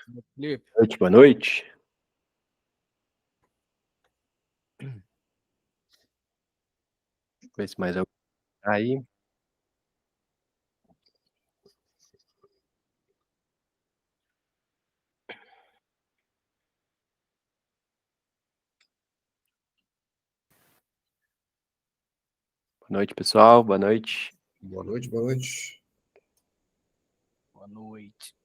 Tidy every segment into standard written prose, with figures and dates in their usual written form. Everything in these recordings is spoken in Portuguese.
Felipe, Boa noite, boa noite. Ver se mais alguém tá aí. Boa noite, pessoal. Boa noite. Boa noite, boa noite. boa noite.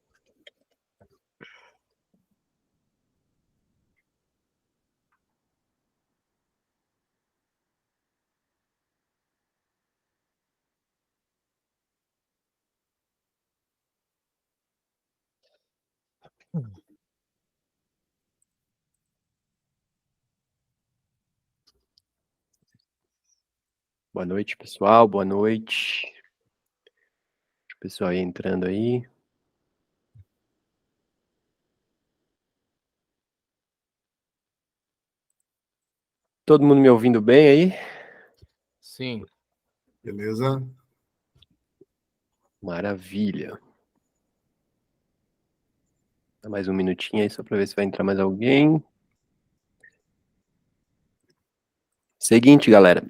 Boa noite, pessoal. Boa noite. O pessoal aí entrando aí. Todo mundo me ouvindo bem aí? Sim. Beleza? Maravilha. Dá mais um minutinho aí só para ver se vai entrar mais alguém. Seguinte, galera.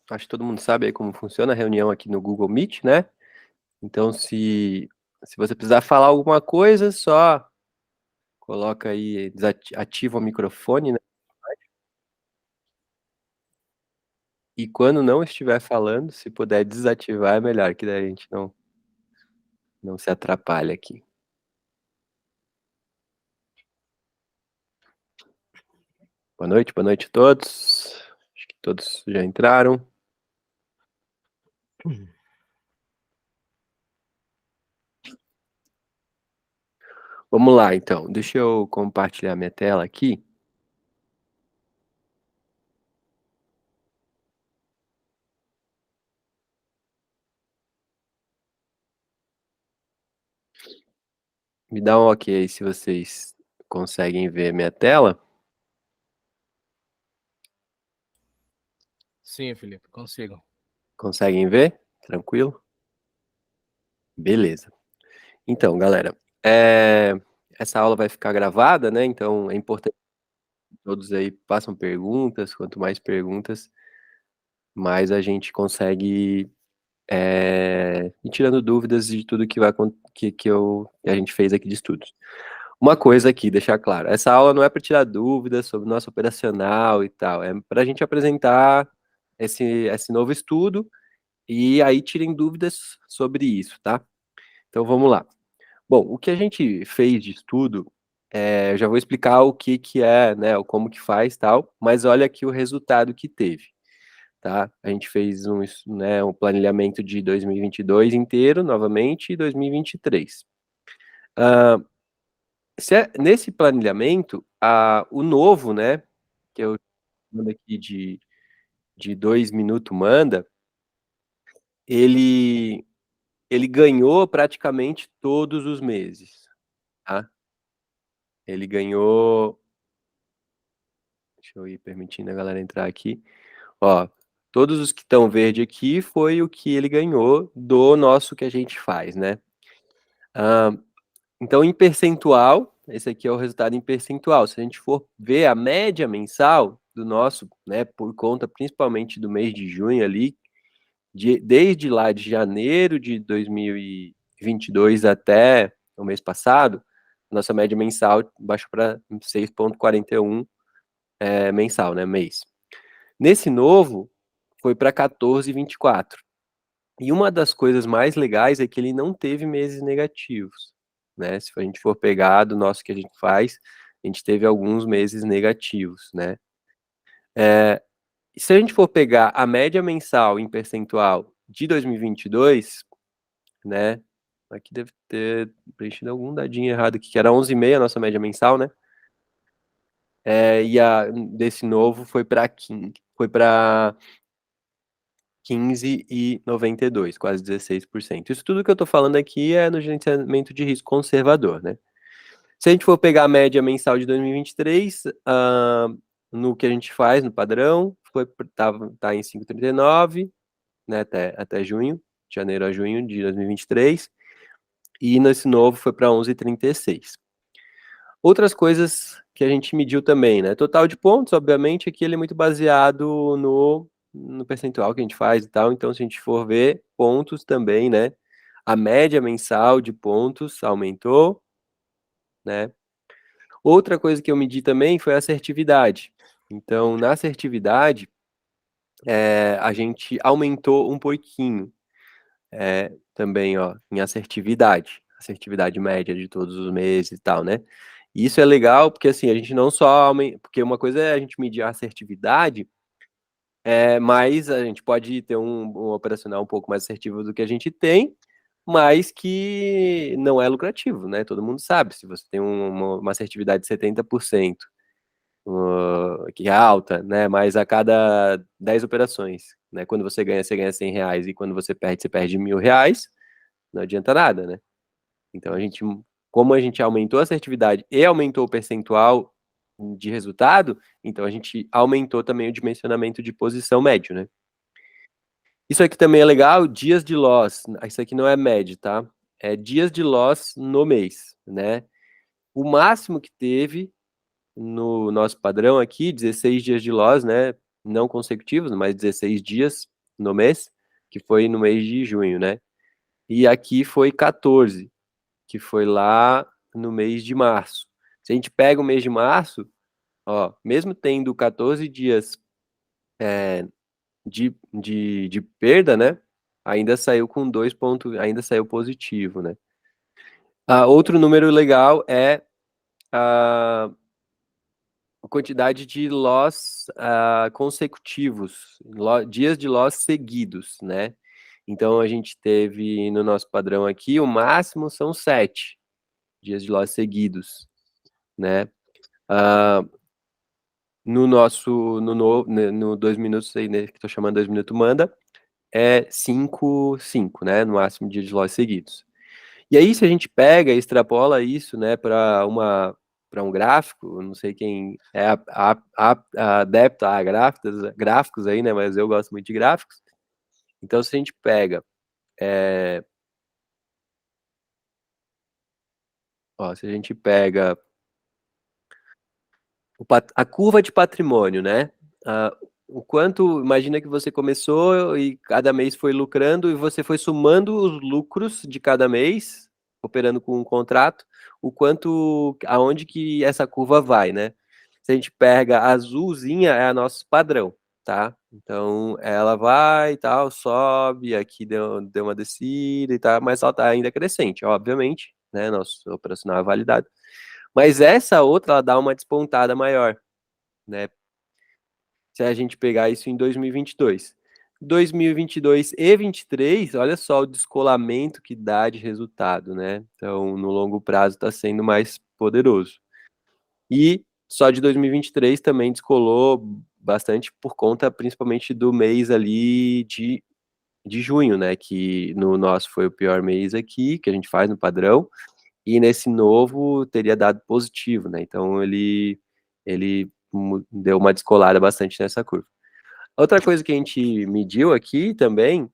Acho que todo mundo sabe aí como funciona a reunião aqui no Google Meet, né? Então, se você precisar falar alguma coisa, só coloca aí, ativa o microfone, né? E quando não estiver falando, se puder desativar é melhor, que daí a gente não se atrapalha aqui. Boa noite a todos. Acho que todos já entraram. Vamos lá, então. Deixa eu compartilhar minha tela aqui. Me dá um ok aí se vocês conseguem ver minha tela. Sim, Felipe, consigo. Conseguem ver? Tranquilo? Beleza. Então, galera, essa aula vai ficar gravada, né? Então é importante que todos aí façam perguntas. Quanto mais perguntas, mais a gente consegue ir tirando dúvidas de tudo que que a gente fez aqui de estudos. Uma coisa aqui, deixar claro, essa aula não é para tirar dúvidas sobre o nosso operacional e tal, é para a gente apresentar esse novo estudo e aí tirem dúvidas sobre isso, tá? Então vamos lá. Bom, o que a gente fez de estudo, eu já vou explicar o que é, né, o como que faz tal, mas olha aqui o resultado que teve, tá? A gente fez um planilhamento de 2022 inteiro, novamente, e 2023. Nesse planilhamento, o novo, né, que eu mando aqui de 2 minutos manda, ele, ele ganhou praticamente todos os meses, tá? Ele ganhou. Deixa eu ir permitindo a galera entrar aqui. Ó, todos os que estão verde aqui foi o que ele ganhou do nosso que a gente faz, né? Então, em percentual, esse aqui é o resultado em percentual. Se a gente for ver a média mensal do nosso, né, por conta principalmente do mês de junho ali, desde lá de janeiro de 2022 até o mês passado, nossa média mensal baixou para 6,41 mensal, né, mês. Nesse novo, foi para 14,24. E uma das coisas mais legais é que ele não teve meses negativos, né? Se a gente for pegar do nosso que a gente faz, a gente teve alguns meses negativos, né? Se a gente for pegar a média mensal em percentual de 2022, né? Aqui deve ter preenchido algum dadinho errado aqui, que era 11,5 a nossa média mensal, né? E desse novo foi para 15,92, quase 16%. Isso tudo que eu estou falando aqui é no gerenciamento de risco conservador, né? Se a gente for pegar a média mensal de 2023, no que a gente faz, no padrão, tá em 5,39, né, até junho, de janeiro a junho de 2023. e nesse novo foi para 11,36. Outras coisas que a gente mediu também, né? Total de pontos, obviamente, aqui ele é muito baseado no percentual que a gente faz e tal, então se a gente for ver pontos também, né? A média mensal de pontos aumentou, né? Outra coisa que eu medi também foi a assertividade. Então, na assertividade, a gente aumentou um pouquinho também, ó, em assertividade média de todos os meses e tal, né? E isso é legal porque, assim, a gente não só aumenta, porque uma coisa é a gente medir a assertividade, mas a gente pode ter um operacional um pouco mais assertivo do que a gente tem, mas que não é lucrativo, né? Todo mundo sabe, se você tem uma assertividade de 70%, que é alta, né? Mas a cada 10 operações, né? Quando você ganha R$ 100, e quando você perde R$ 1.000, não adianta nada, né? Então como a gente aumentou a assertividade e aumentou o percentual de resultado, então a gente aumentou também o dimensionamento de posição médio, né? Isso aqui também é legal, dias de loss. Isso aqui não é médio, tá? É dias de loss no mês, né? O máximo que teve no nosso padrão aqui, 16 dias de loss, né? Não consecutivos, mas 16 dias no mês, que foi no mês de junho, né? E aqui foi 14, que foi lá no mês de março. Se a gente pega o mês de março, ó, mesmo tendo 14 dias de perda, né? Ainda saiu com 2 pontos, ainda saiu positivo, né? Outro número legal é a quantidade de loss consecutivos, dias de loss seguidos, né? Então a gente teve no nosso padrão aqui, o máximo são 7 dias de loss seguidos, né? No 2 minutos aí, né, que tô chamando 2 minutos manda, é 5, né? No máximo dias de loss seguidos. E aí, se a gente pega e extrapola isso, né, para um gráfico, não sei quem é adepto a gráficos aí, né, mas eu gosto muito de gráficos. Então, se a gente pega, se a gente pega a curva de patrimônio, né, o quanto, imagina que você começou e cada mês foi lucrando e você foi somando os lucros de cada mês, operando com um contrato, o quanto, aonde que essa curva vai, né? Se a gente pega a azulzinha, é a nosso padrão, tá? Então, ela vai e tal, sobe, aqui deu uma descida e tal, mas ela tá ainda crescente, obviamente, né? Nosso operacional é validado. Mas essa outra, ela dá uma despontada maior, né? Se a gente pegar isso em 2022. 2022 e 23, olha só o descolamento que dá de resultado, né? Então, no longo prazo está sendo mais poderoso. E só de 2023 também descolou bastante por conta, principalmente, do mês ali de junho, né? Que no nosso foi o pior mês aqui, que a gente faz no padrão, e nesse novo teria dado positivo, né? Então, ele deu uma descolada bastante nessa curva. Outra coisa que a gente mediu aqui também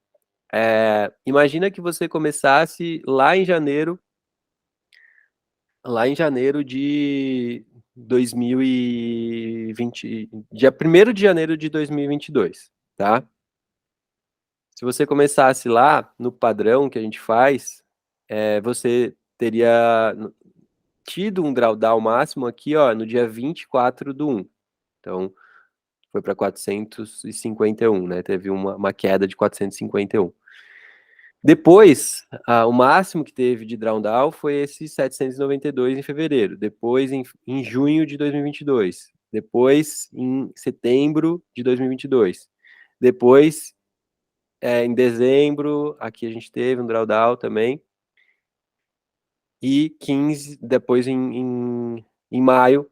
imagina que você começasse lá em janeiro de 2020, dia 1º de janeiro de 2022, tá? Se você começasse lá no padrão que a gente faz, você teria tido um drawdown máximo aqui, ó, no dia 24/1. Então, foi para 451, né? Teve uma queda de 451. Depois, o máximo que teve de drawdown foi esse 792 em fevereiro. Depois, em junho de 2022. Depois, em setembro de 2022. Depois, em dezembro, aqui a gente teve um drawdown também. E 15, depois em maio,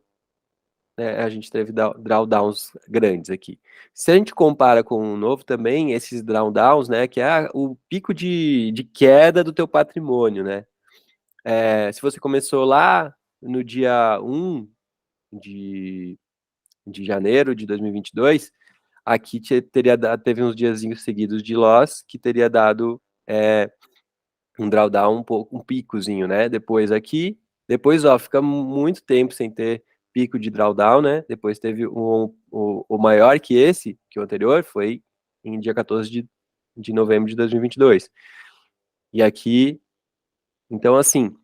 a gente teve drawdowns grandes aqui. Se a gente compara com o novo também, esses drawdowns, né, que é o pico de queda do teu patrimônio, né? Se você começou lá no dia 1 de, de janeiro de 2022, aqui teve uns diazinhos seguidos de loss, que teria dado um drawdown um picozinho, né? Depois aqui, depois, ó, fica muito tempo sem ter pico de drawdown, né? Depois teve o maior que esse, que o anterior, foi em dia 14 de novembro de 2022. E aqui, então, assim,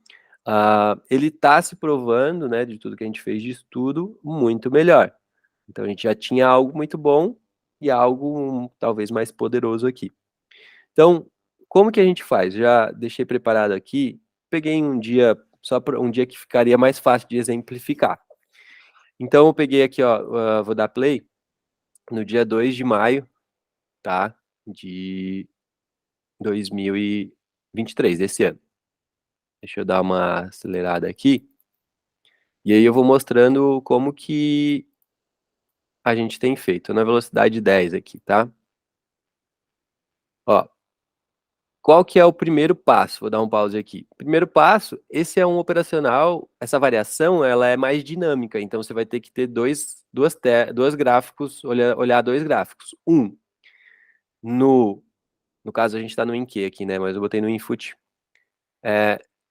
ele tá se provando, né, de tudo que a gente fez de estudo, muito melhor. Então, a gente já tinha algo muito bom e algo talvez mais poderoso aqui. Então, como que a gente faz? Já deixei preparado aqui, peguei um dia, só para um dia que ficaria mais fácil de exemplificar. Então, eu peguei aqui, ó, vou dar play no dia 2 de maio, tá? De 2023, desse ano. Deixa eu dar uma acelerada aqui. E aí eu vou mostrando como que a gente tem feito. Na velocidade 10 aqui, tá? Ó, qual que é o primeiro passo? Vou dar um pause aqui. Primeiro passo, esse é um operacional, essa variação, ela é mais dinâmica, então você vai ter que ter dois gráficos, olhar dois gráficos. No caso a gente está no InQ aqui, né, mas eu botei no Infut.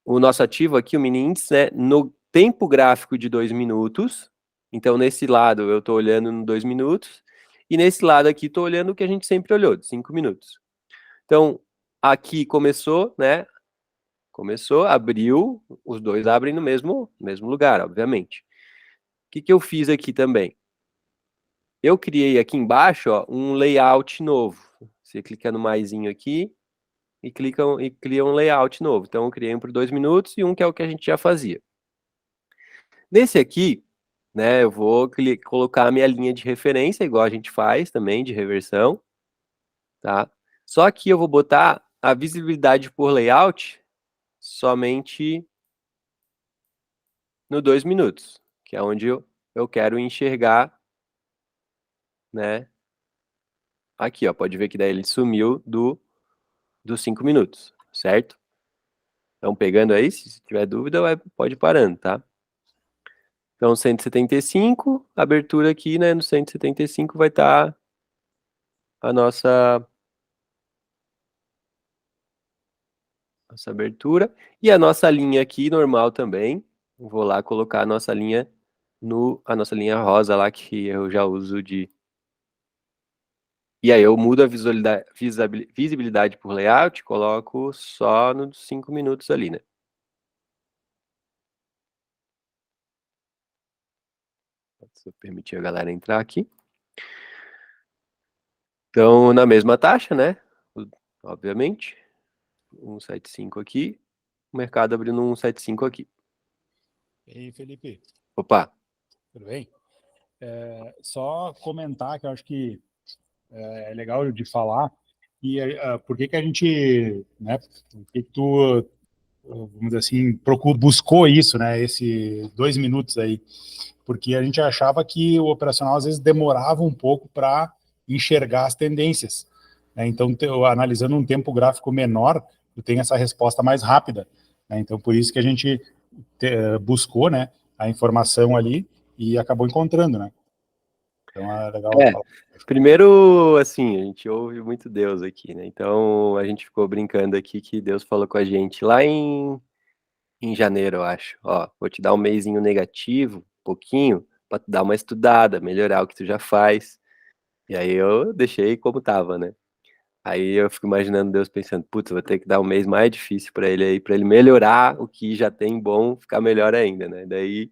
O nosso ativo aqui, o mini índice, né, no tempo gráfico de 2 minutos, então nesse lado eu estou olhando no 2 minutos, e nesse lado aqui estou olhando o que a gente sempre olhou, de 5 minutos. Então, aqui começou, né? Começou, abriu, os dois abrem no mesmo lugar, obviamente. O que eu fiz aqui também? Eu criei aqui embaixo, ó, um layout novo. Você clica no maisinho aqui e cria um layout novo. Então, eu criei um por 2 minutos e um que é o que a gente já fazia. Nesse aqui, né, eu vou colocar a minha linha de referência, igual a gente faz também, de reversão, tá? Só que eu vou botar a visibilidade por layout somente no 2 minutos, que é onde eu quero enxergar, né? Aqui, ó, pode ver que daí ele sumiu dos 5 minutos, certo? Então, pegando aí, se tiver dúvida, pode ir parando, tá? Então, 175, abertura aqui, né? No 175 vai estar a nossa abertura. E a nossa linha aqui, normal também. Vou lá colocar a nossa linha rosa lá, que eu já uso de... E aí eu mudo a visibilidade por layout, coloco só nos 5 minutos ali, né? Se eu permitir a galera entrar aqui. Então, na mesma taxa, né? Obviamente. 175 aqui. O mercado abrindo 175 aqui. E aí, Felipe, Opa! tudo bem? Só comentar que eu acho que é legal de falar e por que a gente, né, por que tu, vamos dizer assim, buscou isso, né, esses 2 minutos aí, porque a gente achava que o operacional às vezes demorava um pouco para enxergar as tendências, né? Então, analisando um tempo gráfico menor, tu tem essa resposta mais rápida, né? Então, por isso que a gente buscou, né, a informação ali e acabou encontrando, né? Então é legal falar. Primeiro, assim, a gente ouve muito Deus aqui, né? Então, a gente ficou brincando aqui que Deus falou com a gente lá em janeiro, eu acho. Ó, vou te dar um mesinho negativo, um pouquinho, pra tu dar uma estudada, melhorar o que tu já faz. E aí eu deixei como tava, né? Aí eu fico imaginando Deus pensando, putz, vou ter que dar um mês mais difícil pra ele aí, pra ele melhorar o que já tem bom, ficar melhor ainda, né? Daí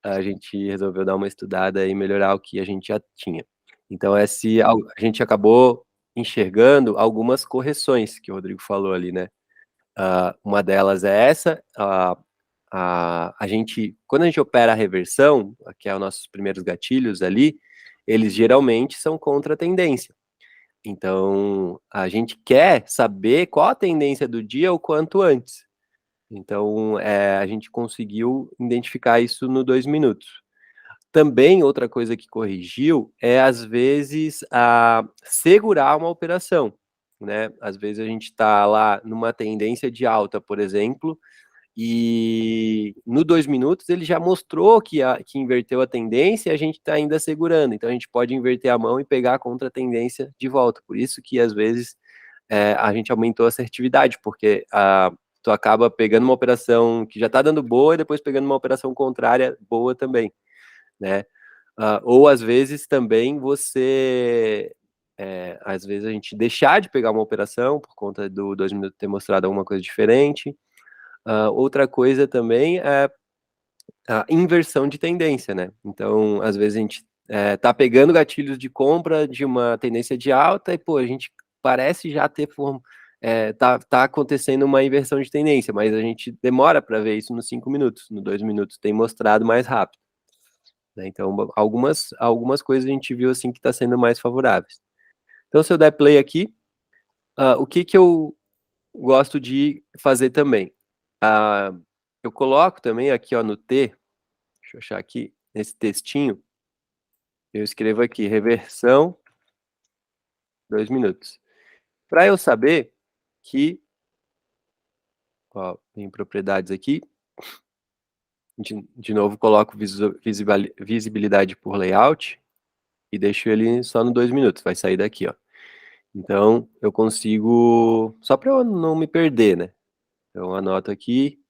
a gente resolveu dar uma estudada e melhorar o que a gente já tinha. Então, a gente acabou enxergando algumas correções que o Rodrigo falou ali, né? Uma delas é essa, quando a gente opera a reversão, que é os nossos primeiros gatilhos ali, eles geralmente são contra a tendência. Então, a gente quer saber qual a tendência do dia o quanto antes. Então, a gente conseguiu identificar isso no 2 minutos. Também, outra coisa que corrigiu é, às vezes, segurar uma operação, né? Às vezes a gente está lá numa tendência de alta, por exemplo, e no 2 minutos ele já mostrou que inverteu a tendência e a gente está ainda segurando. Então, a gente pode inverter a mão e pegar a contra-tendência de volta. Por isso que, às vezes, a gente aumentou a assertividade, porque tu acaba pegando uma operação que já está dando boa e depois pegando uma operação contrária boa também, né? Ou às vezes também às vezes a gente deixar de pegar uma operação por conta do 2 minutos ter mostrado alguma coisa diferente. Outra coisa também é a inversão de tendência, né? Então, às vezes a gente tá pegando gatilhos de compra de uma tendência de alta e, pô, a gente parece já ter tá acontecendo uma inversão de tendência, mas a gente demora para ver isso nos 5 minutos, no 2 minutos tem mostrado mais rápido, né? Então, algumas coisas a gente viu assim que está sendo mais favoráveis. Então, se eu der play aqui, o que eu gosto de fazer também? Eu coloco também aqui, ó, no T, deixa eu achar aqui, nesse textinho, eu escrevo aqui, reversão, 2 minutos. Para eu saber que, ó, tem propriedades aqui, de novo coloco visibilidade por layout e deixo ele só no 2 minutos, vai sair daqui, ó. Então, eu consigo, só para eu não me perder, né? Então, anoto aqui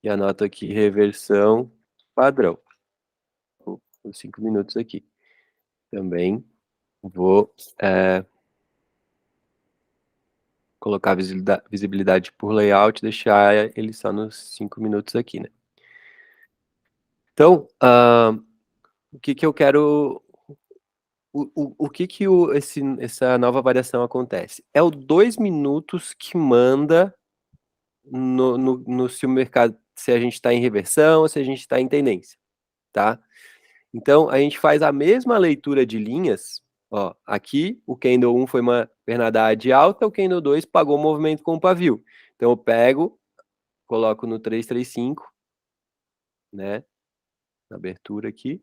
e anoto aqui reversão padrão. Os 5 minutos aqui. Também vou colocar visibilidade por layout, deixar ele só nos 5 minutos aqui, né? Então, o que eu quero... O que essa nova variação acontece? É o 2 minutos que manda se o mercado, se a gente está em reversão ou se a gente está em tendência, tá? Então, a gente faz a mesma leitura de linhas, ó, aqui o candle 1 foi uma pernada alta, o candle 2 pagou o movimento com o pavio. Então, eu pego, coloco no 335, né, na abertura aqui.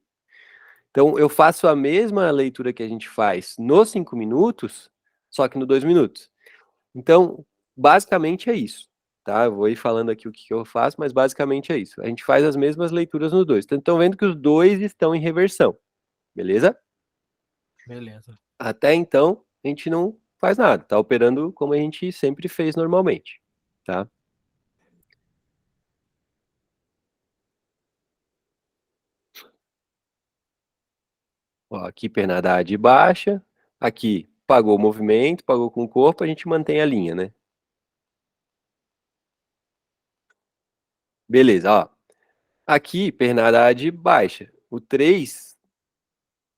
Então, eu faço a mesma leitura que a gente faz nos 5 minutos, só que no 2 minutos. Então, basicamente é isso, tá? Eu vou ir falando aqui o que eu faço, mas basicamente é isso. A gente faz as mesmas leituras nos dois. Então, estão vendo que os dois estão em reversão, beleza? Beleza. Até então, a gente não faz nada, tá operando como a gente sempre fez normalmente, tá? Ó, aqui pernada de baixa, aqui pagou o movimento, pagou com o corpo, a gente mantém a linha, né? Beleza, ó. Aqui, pernada de baixa. O 3,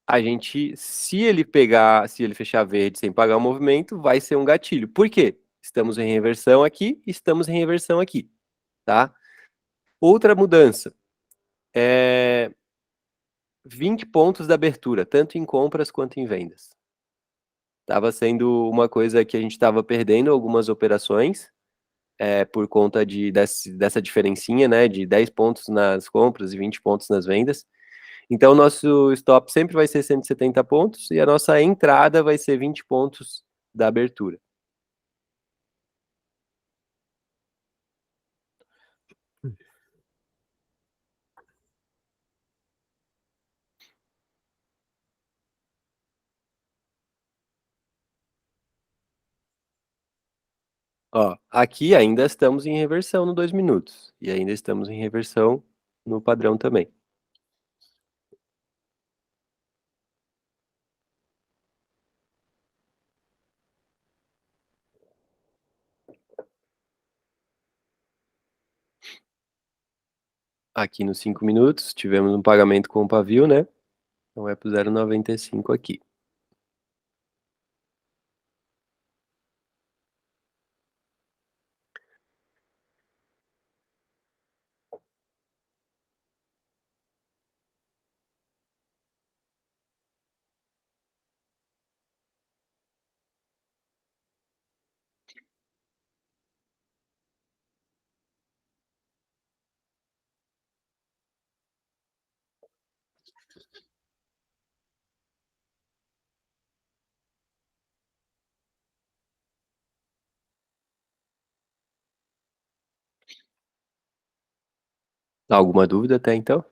a gente, se ele fechar verde sem pagar o movimento, vai ser um gatilho. Por quê? Estamos em reversão aqui, estamos em reversão aqui, tá? Outra mudança. 20 pontos da abertura, tanto em compras quanto em vendas. Estava sendo uma coisa que a gente estava perdendo algumas operações, por conta dessa diferencinha, né, de 10 pontos nas compras e 20 pontos nas vendas. Então, o nosso stop sempre vai ser 170 pontos e a nossa entrada vai ser 20 pontos da abertura. Ó, aqui ainda estamos em reversão no 2 minutos e ainda estamos em reversão no padrão também. Aqui nos 5 minutos, tivemos um pagamento com o pavio, né? Então é para o 0,95 aqui. Alguma dúvida até então?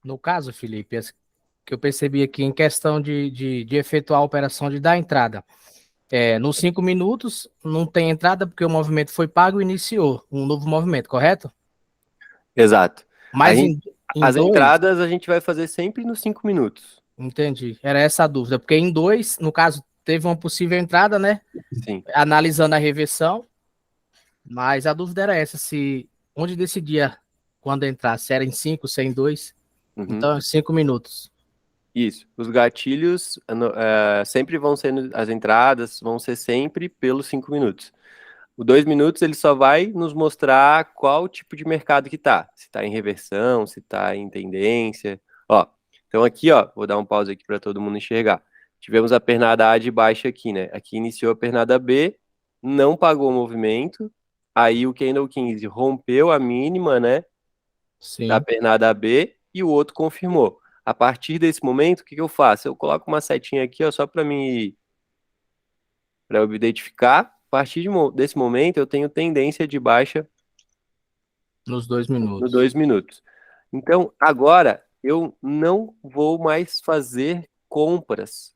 No caso, Felipe, que eu percebi aqui em questão de efetuar a operação de dar entrada. Nos 5 minutos não tem entrada porque o movimento foi pago e iniciou um novo movimento, correto? Exato. Mas em As 2, entradas a gente vai fazer sempre nos 5 minutos. entendi. Era essa a dúvida, porque em 2, no caso, teve uma possível entrada, né? Sim. Analisando a reversão, mas a dúvida era essa, se onde decidia quando entrar, se era em 5, se é em 2. Uhum. Então, 5 minutos. Isso. Os gatilhos sempre vão sendo, as entradas vão ser sempre pelos 5 minutos. O 2 minutos ele só vai nos mostrar qual tipo de mercado que tá. Se tá em reversão, se tá em tendência. Ó, então aqui, ó, vou dar um pause aqui para todo mundo enxergar. Tivemos a pernada A de baixa aqui, né? Aqui iniciou a pernada B, não pagou o movimento. Aí o candle 15 rompeu a mínima, né? Sim. Da pernada B e o outro confirmou. A partir desse momento, o que eu faço? Eu coloco uma setinha aqui, ó, só para eu identificar. A partir desse momento, eu tenho tendência de baixa Nos 2 no minutos. 2 minutos. Então, agora, eu não vou mais fazer compras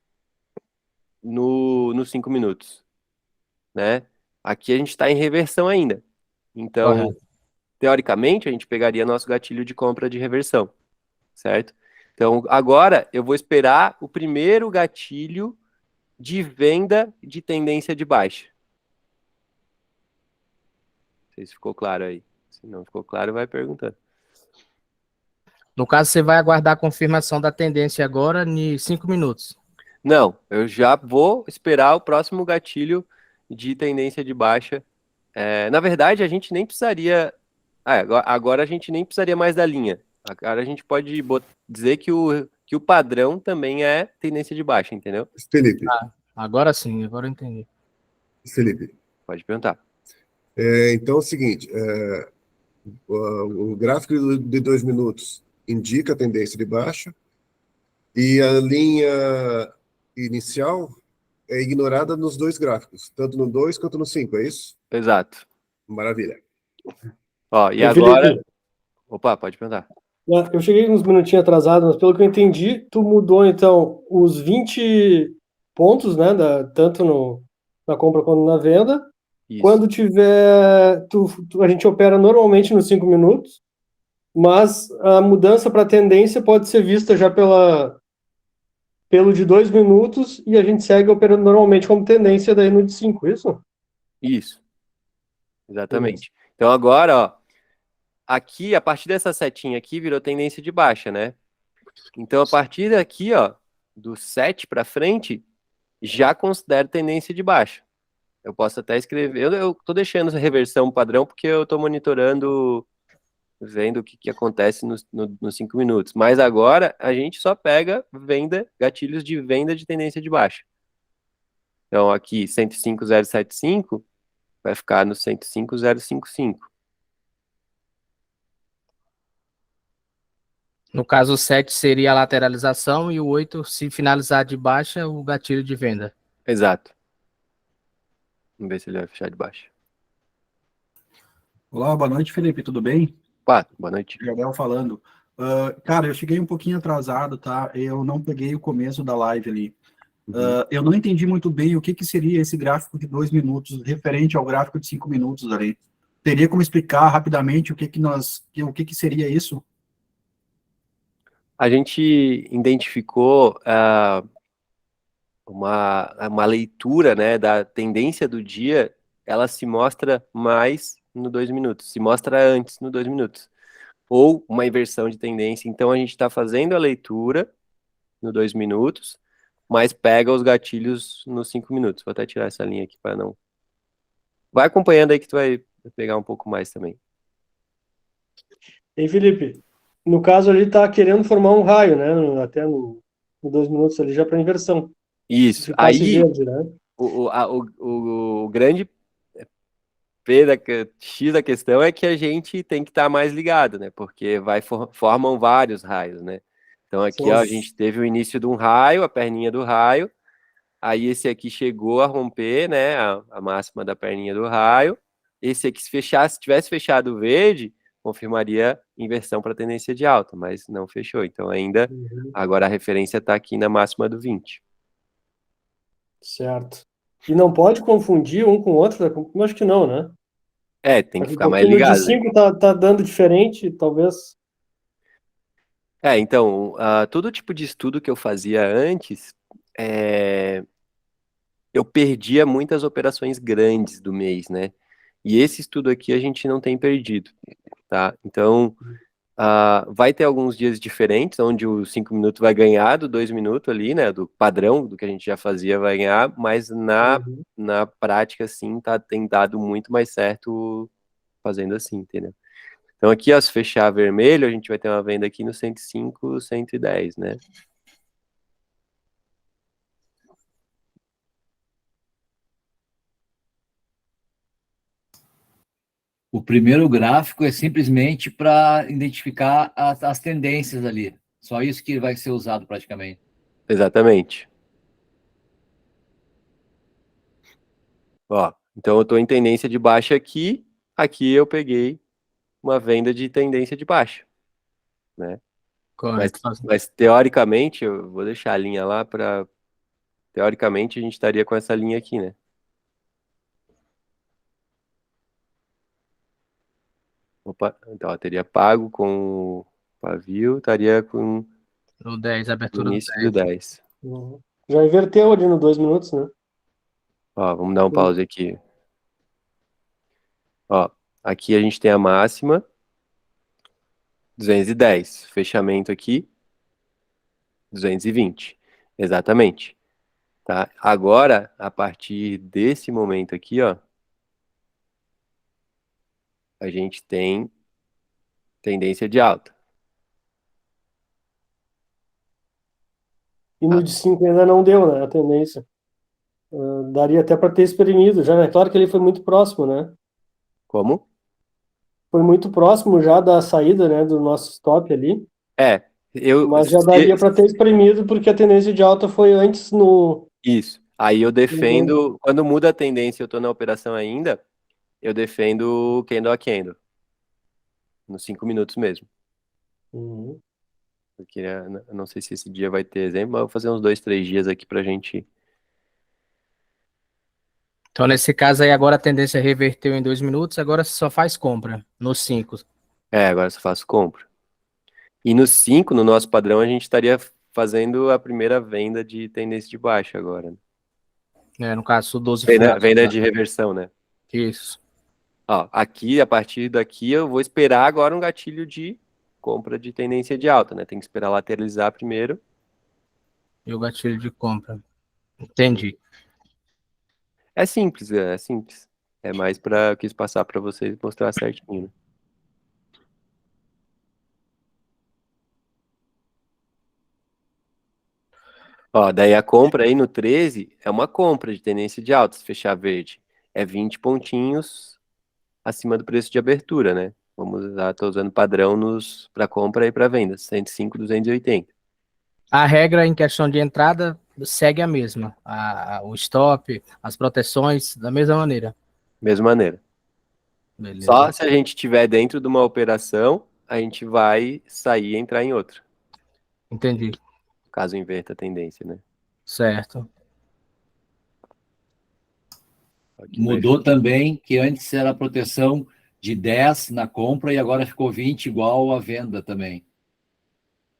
nos 5 minutos, né? Aqui a gente está em reversão ainda. Então, Correto. teoricamente, a gente pegaria nosso gatilho de compra de reversão, certo? Então, agora eu vou esperar o primeiro gatilho de venda de tendência de baixa. Não sei se ficou claro aí. Se não ficou claro, vai perguntando. No caso, você vai aguardar a confirmação da tendência agora em 5 minutos. Não, eu já vou esperar o próximo gatilho de tendência de baixa. Na verdade, a gente nem precisaria. Agora a gente nem precisaria mais da linha. Agora a gente pode dizer que o padrão também é tendência de baixa, entendeu? Felipe, Agora sim, agora eu entendi. Felipe. Pode perguntar. Então é o seguinte, o gráfico de 2 minutos indica a tendência de baixa e a linha inicial é ignorada nos dois gráficos, tanto no 2 quanto no 5, é isso? Exato. Maravilha. Ó, e Ô, agora. Felipe, Opa, pode perguntar. eu cheguei uns minutinhos atrasado, mas pelo que eu entendi, tu mudou então os 20 pontos, né, tanto na compra quanto na venda. Isso. Quando tiver, a gente opera normalmente nos 5 minutos, mas a mudança para tendência pode ser vista já pelo de 2 minutos e a gente segue operando normalmente como tendência daí no de 5, isso? Isso. Exatamente. Então agora, ó, aqui, a partir dessa setinha aqui, virou tendência de baixa, né? Então, a partir daqui, ó, do 7 para frente, já considero tendência de baixa. Eu posso até escrever, eu tô deixando essa reversão padrão porque eu tô monitorando, vendo o que acontece nos 5 minutos. Mas agora, a gente só pega gatilhos de venda de tendência de baixa. Então, aqui, 105,075 vai ficar no 105,055. No caso, o 7 seria a lateralização e o 8, se finalizar de baixa, o gatilho de venda. Exato. Vamos ver se ele vai fechar de baixo. Olá, boa noite, Felipe, tudo bem? Boa noite. Gabriel falando. Cara, eu cheguei um pouquinho atrasado, tá? Eu não peguei o começo da live ali. Eu não entendi muito bem o que seria esse gráfico de 2 minutos, referente ao gráfico de 5 minutos ali. Teria como explicar rapidamente o que seria isso? A gente identificou uma leitura, né, da tendência do dia, ela se mostra mais no 2 minutos, se mostra antes no 2 minutos, ou uma inversão de tendência. Então a gente está fazendo a leitura no 2 minutos, mas pega os gatilhos nos 5 minutos. Vou até tirar essa linha aqui para não. Vai acompanhando aí que tu vai pegar um pouco mais também. E Felipe, no caso ali tá querendo formar um raio, né? Até no 2 minutos ali já para inversão. Isso. Se ficasse Aí verde, né? o grande X da questão é que a gente tem que estar mais ligado, né? Porque formam vários raios, né? Então aqui, ó, a gente teve o início de um raio, a perninha do raio, aí esse aqui chegou a romper, né? A máxima da perninha do raio. Esse aqui, se tivesse fechado verde, confirmaria inversão para tendência de alta, mas não fechou. Então ainda, Uhum. agora a referência está aqui na máxima do 20. Certo. E não pode confundir um com o outro? Eu acho que não, né? Tem que Daqui a ficar mais pouquinho no de ligado, né? 5 tá dando diferente, talvez. Então, todo tipo de estudo que eu fazia antes, eu perdia muitas operações grandes do mês, né? E esse estudo aqui a gente não tem perdido, tá? Então, vai ter alguns dias diferentes, onde o 5 minutos vai ganhar do 2 minutos ali, né? Do padrão, do que a gente já fazia, vai ganhar, mas Uhum. na prática, assim, tem dado muito mais certo fazendo assim, entendeu? Então aqui, ó, se fechar vermelho, a gente vai ter uma venda aqui no 105, 110, né? O primeiro gráfico é simplesmente para identificar as tendências ali. Só isso que vai ser usado praticamente. Exatamente. Ó, então eu tô em tendência de baixa aqui eu peguei uma venda de tendência de baixa, né? Correto. Mas teoricamente, eu vou deixar a linha lá para teoricamente a gente estaria com essa linha aqui, né? Opa, então ó, teria pago com o pavio, estaria com No 10, o abertura do início do 10. 10. Uhum. Já inverteu ali no 2 minutos, né? Ó, vamos dar um pause aqui. Ó, aqui a gente tem a máxima 210, fechamento aqui 220. Exatamente, tá? Agora, a partir desse momento aqui, ó, a gente tem tendência de alta. E no de 5 ainda não deu, né? A tendência. Daria até para ter espremido já, né? Claro que ele foi muito próximo, né? Como? Foi muito próximo já da saída, né? Do nosso stop ali. É, eu Mas já daria para ter espremido porque a tendência de alta foi antes no. isso. Aí eu defendo, quando muda a tendência, eu tô na operação ainda, eu defendo candle a candle, nos 5 minutos mesmo. Uhum. Porque eu não sei se esse dia vai ter exemplo, mas eu vou fazer uns 2, 3 dias aqui pra gente. Então, nesse caso aí, agora a tendência reverteu em 2 minutos, agora só faz compra no 5. Agora eu só faço compra. E no 5, no nosso padrão, a gente estaria fazendo a primeira venda de tendência de baixa agora, né? No caso, o 12 Venda de reversão, né? Isso. Ó, aqui, a partir daqui, eu vou esperar agora um gatilho de compra de tendência de alta, né? Tem que esperar lateralizar primeiro. E o gatilho de compra. Entendi. É simples, é simples. É mais para eu quis passar para vocês mostrar certinho, né? Ó, daí a compra aí no 13 é uma compra de tendência de alta, se fechar verde. É 20 pontinhos acima do preço de abertura, né? Vamos usar, tô usando padrão para compra e para venda, 105, 280. A regra em questão de entrada segue a mesma. O stop, as proteções, da mesma maneira. Mesma maneira. Beleza. Só se a gente estiver dentro de uma operação, a gente vai sair e entrar em outra. Entendi. Caso inverta a tendência, né? Certo. Aqui Mudou também, que antes era proteção de 10 na compra e agora ficou 20 igual à venda também.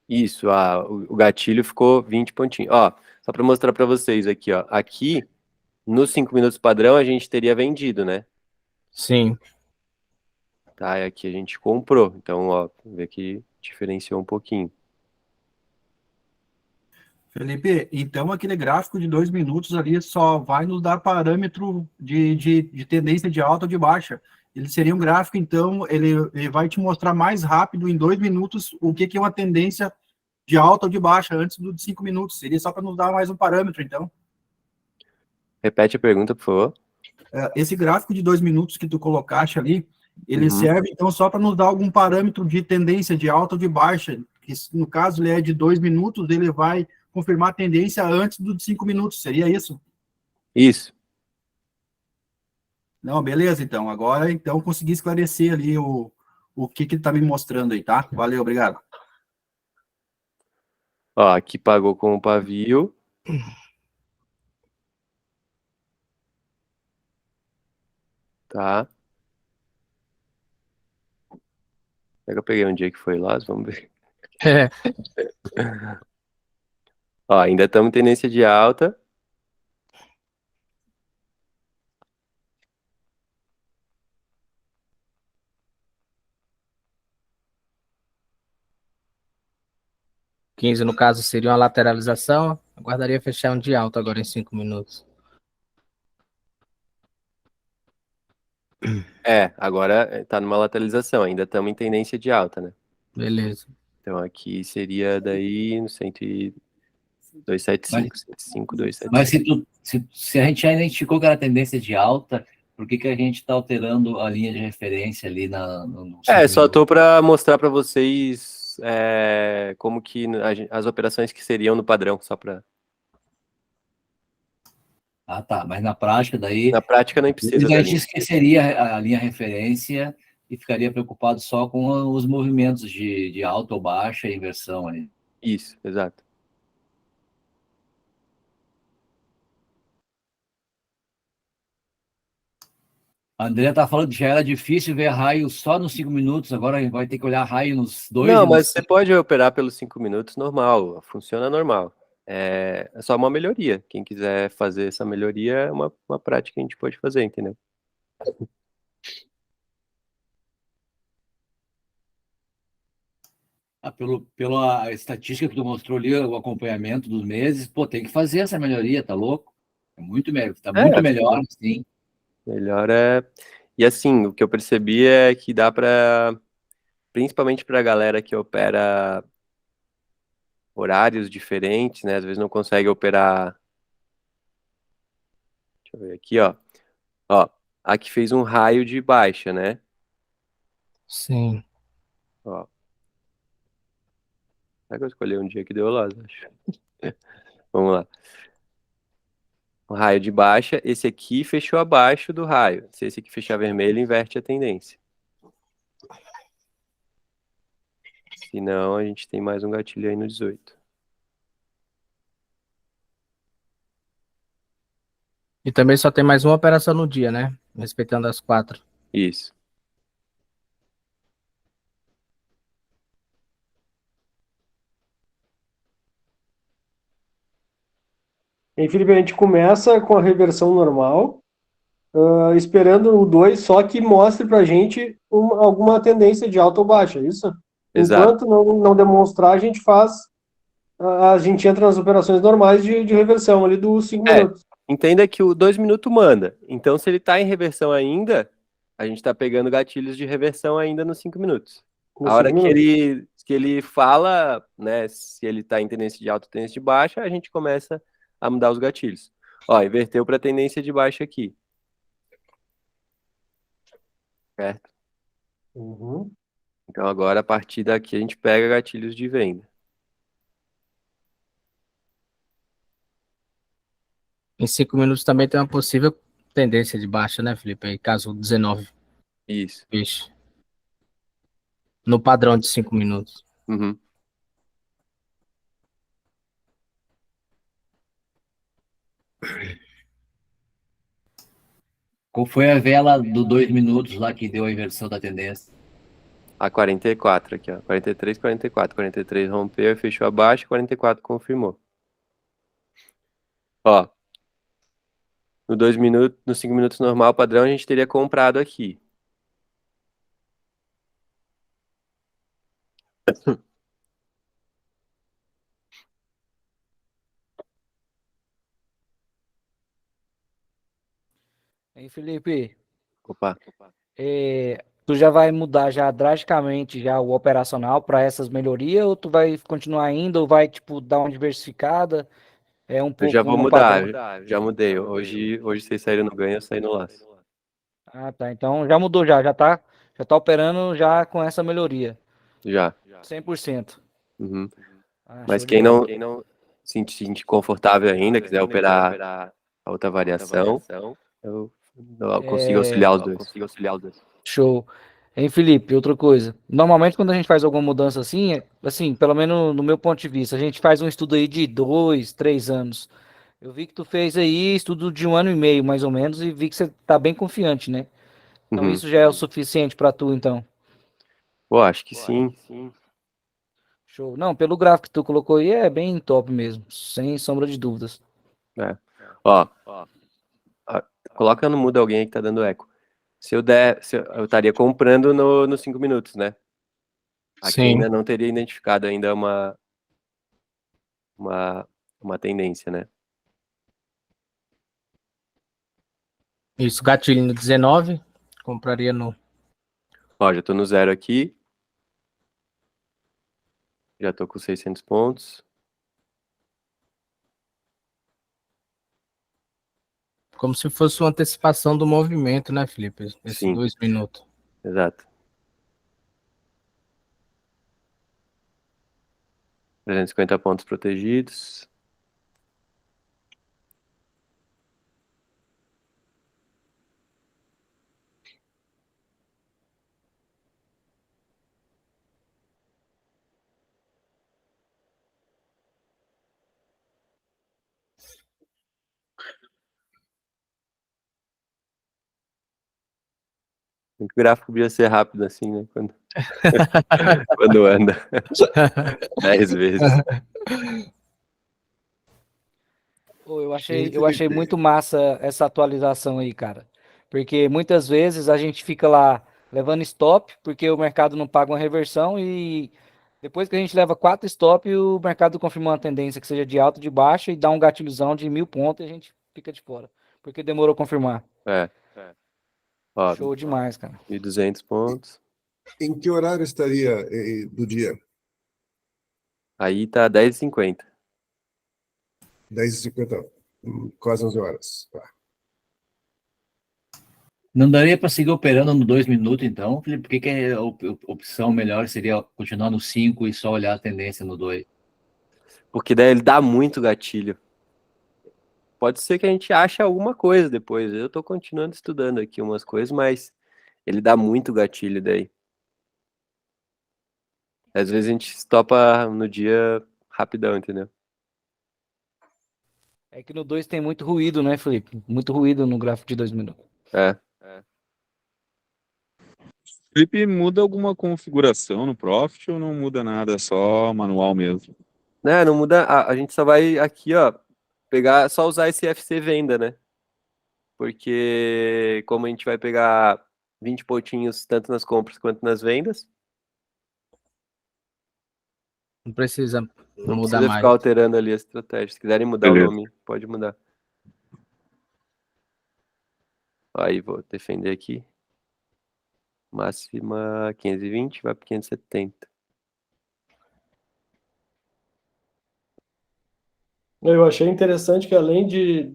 Isso, o gatilho ficou 20 pontinhos. Ó, só para mostrar para vocês aqui, ó. Aqui, nos 5 minutos padrão, a gente teria vendido, né? Sim. Tá, e aqui a gente comprou. Então, ó, vê que diferenciou um pouquinho. Felipe, então aquele gráfico de 2 minutos ali só vai nos dar parâmetro de tendência de alta ou de baixa. Ele seria um gráfico, então, ele vai te mostrar mais rápido, em 2 minutos, o que é uma tendência de alta ou de baixa, antes do de 5 minutos. Seria só para nos dar mais um parâmetro, então. Repete a pergunta, por favor. Esse gráfico de 2 minutos que tu colocaste ali, ele Uhum. serve, então, só para nos dar algum parâmetro de tendência de alta ou de baixa. Que, no caso, ele é de 2 minutos, ele vai confirmar a tendência antes do de 5 minutos. Seria isso? Isso. Não, beleza, então. Agora, então, consegui esclarecer ali o o que ele está me mostrando aí, tá? Valeu, obrigado. Ó, aqui pagou com o pavio. Tá. Será que eu peguei um dia que foi lá? Vamos ver. É, Ó, ainda estamos em tendência de alta. quinze no caso seria uma lateralização. Aguardaria fechar um de alta agora em 5 minutos. Agora tá numa lateralização, ainda estamos em tendência de alta, né? Beleza. Então aqui seria daí no 275, 105, Mas 275. se a gente já identificou que era tendência de alta, por que a gente está alterando a linha de referência ali no Só tô para mostrar para vocês como que as operações que seriam no padrão, só para. Ah, tá. Mas na prática, daí, Na prática nem precisa a da gente linha. esqueceria a linha referência e ficaria preocupado só com os movimentos de alta ou baixa e inversão aí. Isso, exato. A Andrea tá falando que já era difícil ver raio só nos 5 minutos, agora a gente vai ter que olhar raio nos 2 Não, e mas nos você pode operar pelos 5 minutos normal, funciona normal. É só uma melhoria. Quem quiser fazer essa melhoria é uma prática que a gente pode fazer, entendeu? pela estatística que tu mostrou ali, o acompanhamento dos meses, pô, tem que fazer essa melhoria, tá louco? É muito melhor, tá muito melhor, sim. Melhor é. E assim, o que eu percebi é que dá para, principalmente para a galera que opera horários diferentes, né? Às vezes não consegue operar. Deixa eu ver aqui, ó. Ó, aqui fez um raio de baixa, né? Sim. Ó. Será que eu escolhi um dia que deu lá, acho? Vamos lá. Um raio de baixa, esse aqui fechou abaixo do raio. Se esse aqui fechar vermelho, inverte a tendência. Se não, a gente tem mais um gatilho aí no 18. E também só tem mais uma operação no dia, né? Respeitando as 4. Isso. E, Felipe, a gente começa com a reversão normal, esperando o 2 só que mostre pra gente alguma tendência de alta ou baixa, é isso? Exato. Enquanto não demonstrar, a gente a gente entra nas operações normais de reversão ali dos 5 minutos. Entenda que o 2 minutos manda. Então, se ele tá em reversão ainda, a gente tá pegando gatilhos de reversão ainda nos 5 minutos. Nos A hora 5 que ele fala, né, se ele tá em tendência de alta ou tendência de baixa, a gente começa a mudar os gatilhos. Ó, inverteu para tendência de baixa aqui. Certo? Uhum. Então, agora, a partir daqui, a gente pega gatilhos de venda. Em 5 minutos também tem uma possível tendência de baixa, né, Felipe? Aí, caso 19 Isso. feche. No padrão de 5 minutos. Uhum. Qual foi a vela do 2 minutos lá que deu a inversão da tendência? A 44 aqui, ó. 43, 44. 43 rompeu e fechou abaixo, 44 confirmou. Ó. No 2 minutos, no 5 minutos normal padrão, a gente teria comprado aqui. Hein, Felipe? Opa. Tu já vai mudar já drasticamente já o operacional para essas melhorias ou tu vai continuar ainda ou vai tipo dar uma diversificada? É um Eu pouco já vou no mudar, padrão. já mudei. Hoje vocês saíram no ganho, eu saí no laço. Ah, tá. Então já mudou já tá operando já com essa melhoria. Já. 100%. Uhum. Ah, Mas show de quem bola. não se sentir confortável ainda, quiser operar a outra variação, eu consigo auxiliar os dois. Show. Hein, Felipe, outra coisa. Normalmente, quando a gente faz alguma mudança assim, assim, pelo menos no meu ponto de vista, a gente faz um estudo aí de 2, 3 anos. Eu vi que tu fez aí estudo de 1 ano e meio, mais ou menos, e vi que você tá bem confiante, né? Então Uhum. isso já é o suficiente pra tu, então. Pô, acho que sim. Show. Não, pelo gráfico que tu colocou aí é bem top mesmo, sem sombra de dúvidas. É. Ó, coloca no mudo alguém aí que tá dando eco. Se eu estaria comprando nos 5 minutos, né? Aqui Sim. ainda não teria identificado ainda uma, uma tendência, né? Isso, gatilho no 19. Compraria no. Ó, já tô no 0 aqui. Já tô com 600 pontos. Como se fosse uma antecipação do movimento, né, Felipe? Esses Sim, 2 minutos. exato. 350 pontos protegidos. O gráfico podia ser rápido assim, né? Quando anda 10 vezes. Pô, eu E eu achei Felipe, muito massa essa atualização aí, cara. Porque muitas vezes a gente fica lá levando stop, porque o mercado não paga uma reversão e depois que a gente leva 4 stop, o mercado confirma uma tendência que seja de alta, de baixa e dá um gatilhozão de 1.000 pontos e a gente fica de fora. Porque demorou a confirmar. É. Ó, Show demais, cara. 1.200 pontos. em que horário estaria do dia? Aí tá 10h50. 10h50, quase 11 horas. Tá. Não daria para seguir operando no 2 minutos, então, Felipe? Por que a opção melhor seria continuar no 5 e só olhar a tendência no 2? Porque daí ele dá muito gatilho. Pode ser que a gente ache alguma coisa depois. Eu tô continuando estudando aqui umas coisas, mas ele dá muito gatilho daí. Às vezes a gente estopa no dia rapidão, entendeu? É que no 2 tem muito ruído, né, Felipe? Muito ruído no gráfico de 2 minutos. É. Felipe, muda alguma configuração no Profit ou não muda nada, é só manual mesmo? Né, não muda. A gente só vai aqui, ó, pegar, só usar esse FC venda, né? Porque como a gente vai pegar 20 pontinhos tanto nas compras quanto nas vendas, Não precisa não mudar precisa ficar mais. alterando ali a estratégia. Se quiserem mudar o Beleza. nome, pode mudar. Aí vou defender aqui. Máxima 520, vai para 570. Eu achei interessante que além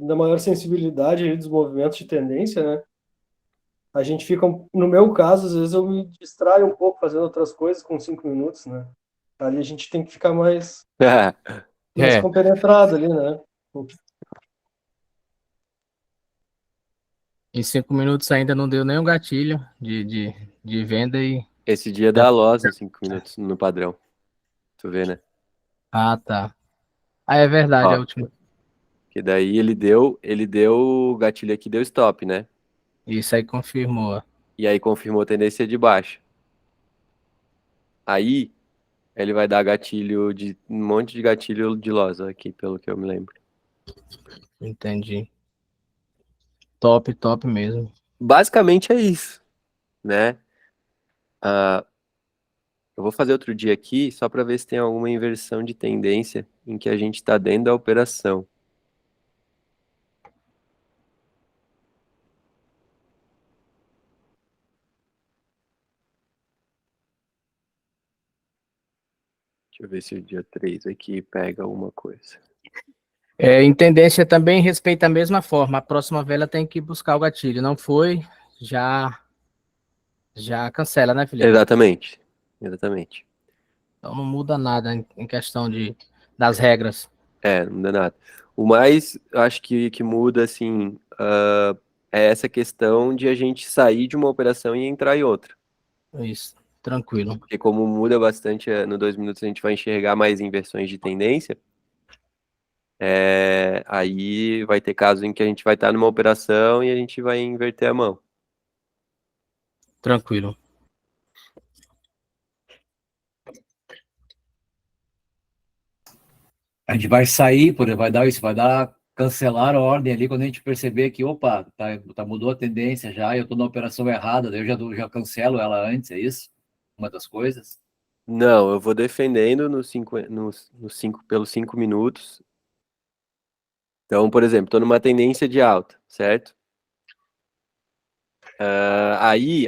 da maior sensibilidade aí dos movimentos de tendência, né? A gente fica, no meu caso, às vezes eu me distraio um pouco fazendo outras coisas com 5 minutos, né? Ali a gente tem que ficar mais É, compenetrado ali, né? em 5 minutos ainda não deu nenhum gatilho de venda e. Esse dia dá loss em 5 minutos no padrão. Tu vê, né? Ah, tá. Ah, é verdade, Ó, a última. que daí ele deu o gatilho aqui, deu stop, né? Isso aí confirmou. E aí confirmou a tendência de baixa. Aí ele vai dar gatilho de um monte de gatilho de loss aqui, pelo que eu me lembro. Entendi. Top, top mesmo. Basicamente é isso, né? Ah, eu vou fazer outro dia aqui só para ver se tem alguma inversão de tendência em que a gente está dentro da operação. Deixa eu ver se o dia 3 aqui pega alguma coisa. Em tendência também respeita a mesma forma. A próxima vela tem que buscar o gatilho. Não foi, já cancela, né, Felipe? Exatamente. Exatamente. Então não muda nada em questão das regras. Não muda nada. O mais, eu acho que muda, assim, é essa questão de a gente sair de uma operação e entrar em outra. Isso, tranquilo. Porque como muda bastante no 2 minutos, a gente vai enxergar mais inversões de tendência. Aí vai ter casos em que a gente vai estar numa operação e a gente vai inverter a mão. Tranquilo. A gente vai sair, por exemplo, vai dar isso, vai dar cancelar a ordem ali quando a gente perceber que, opa, mudou a tendência já, eu estou na operação errada, daí eu já cancelo ela antes, é isso? Uma das coisas. Não, eu vou defendendo pelos 5 minutos. Então, por exemplo, estou numa tendência de alta, certo? Aí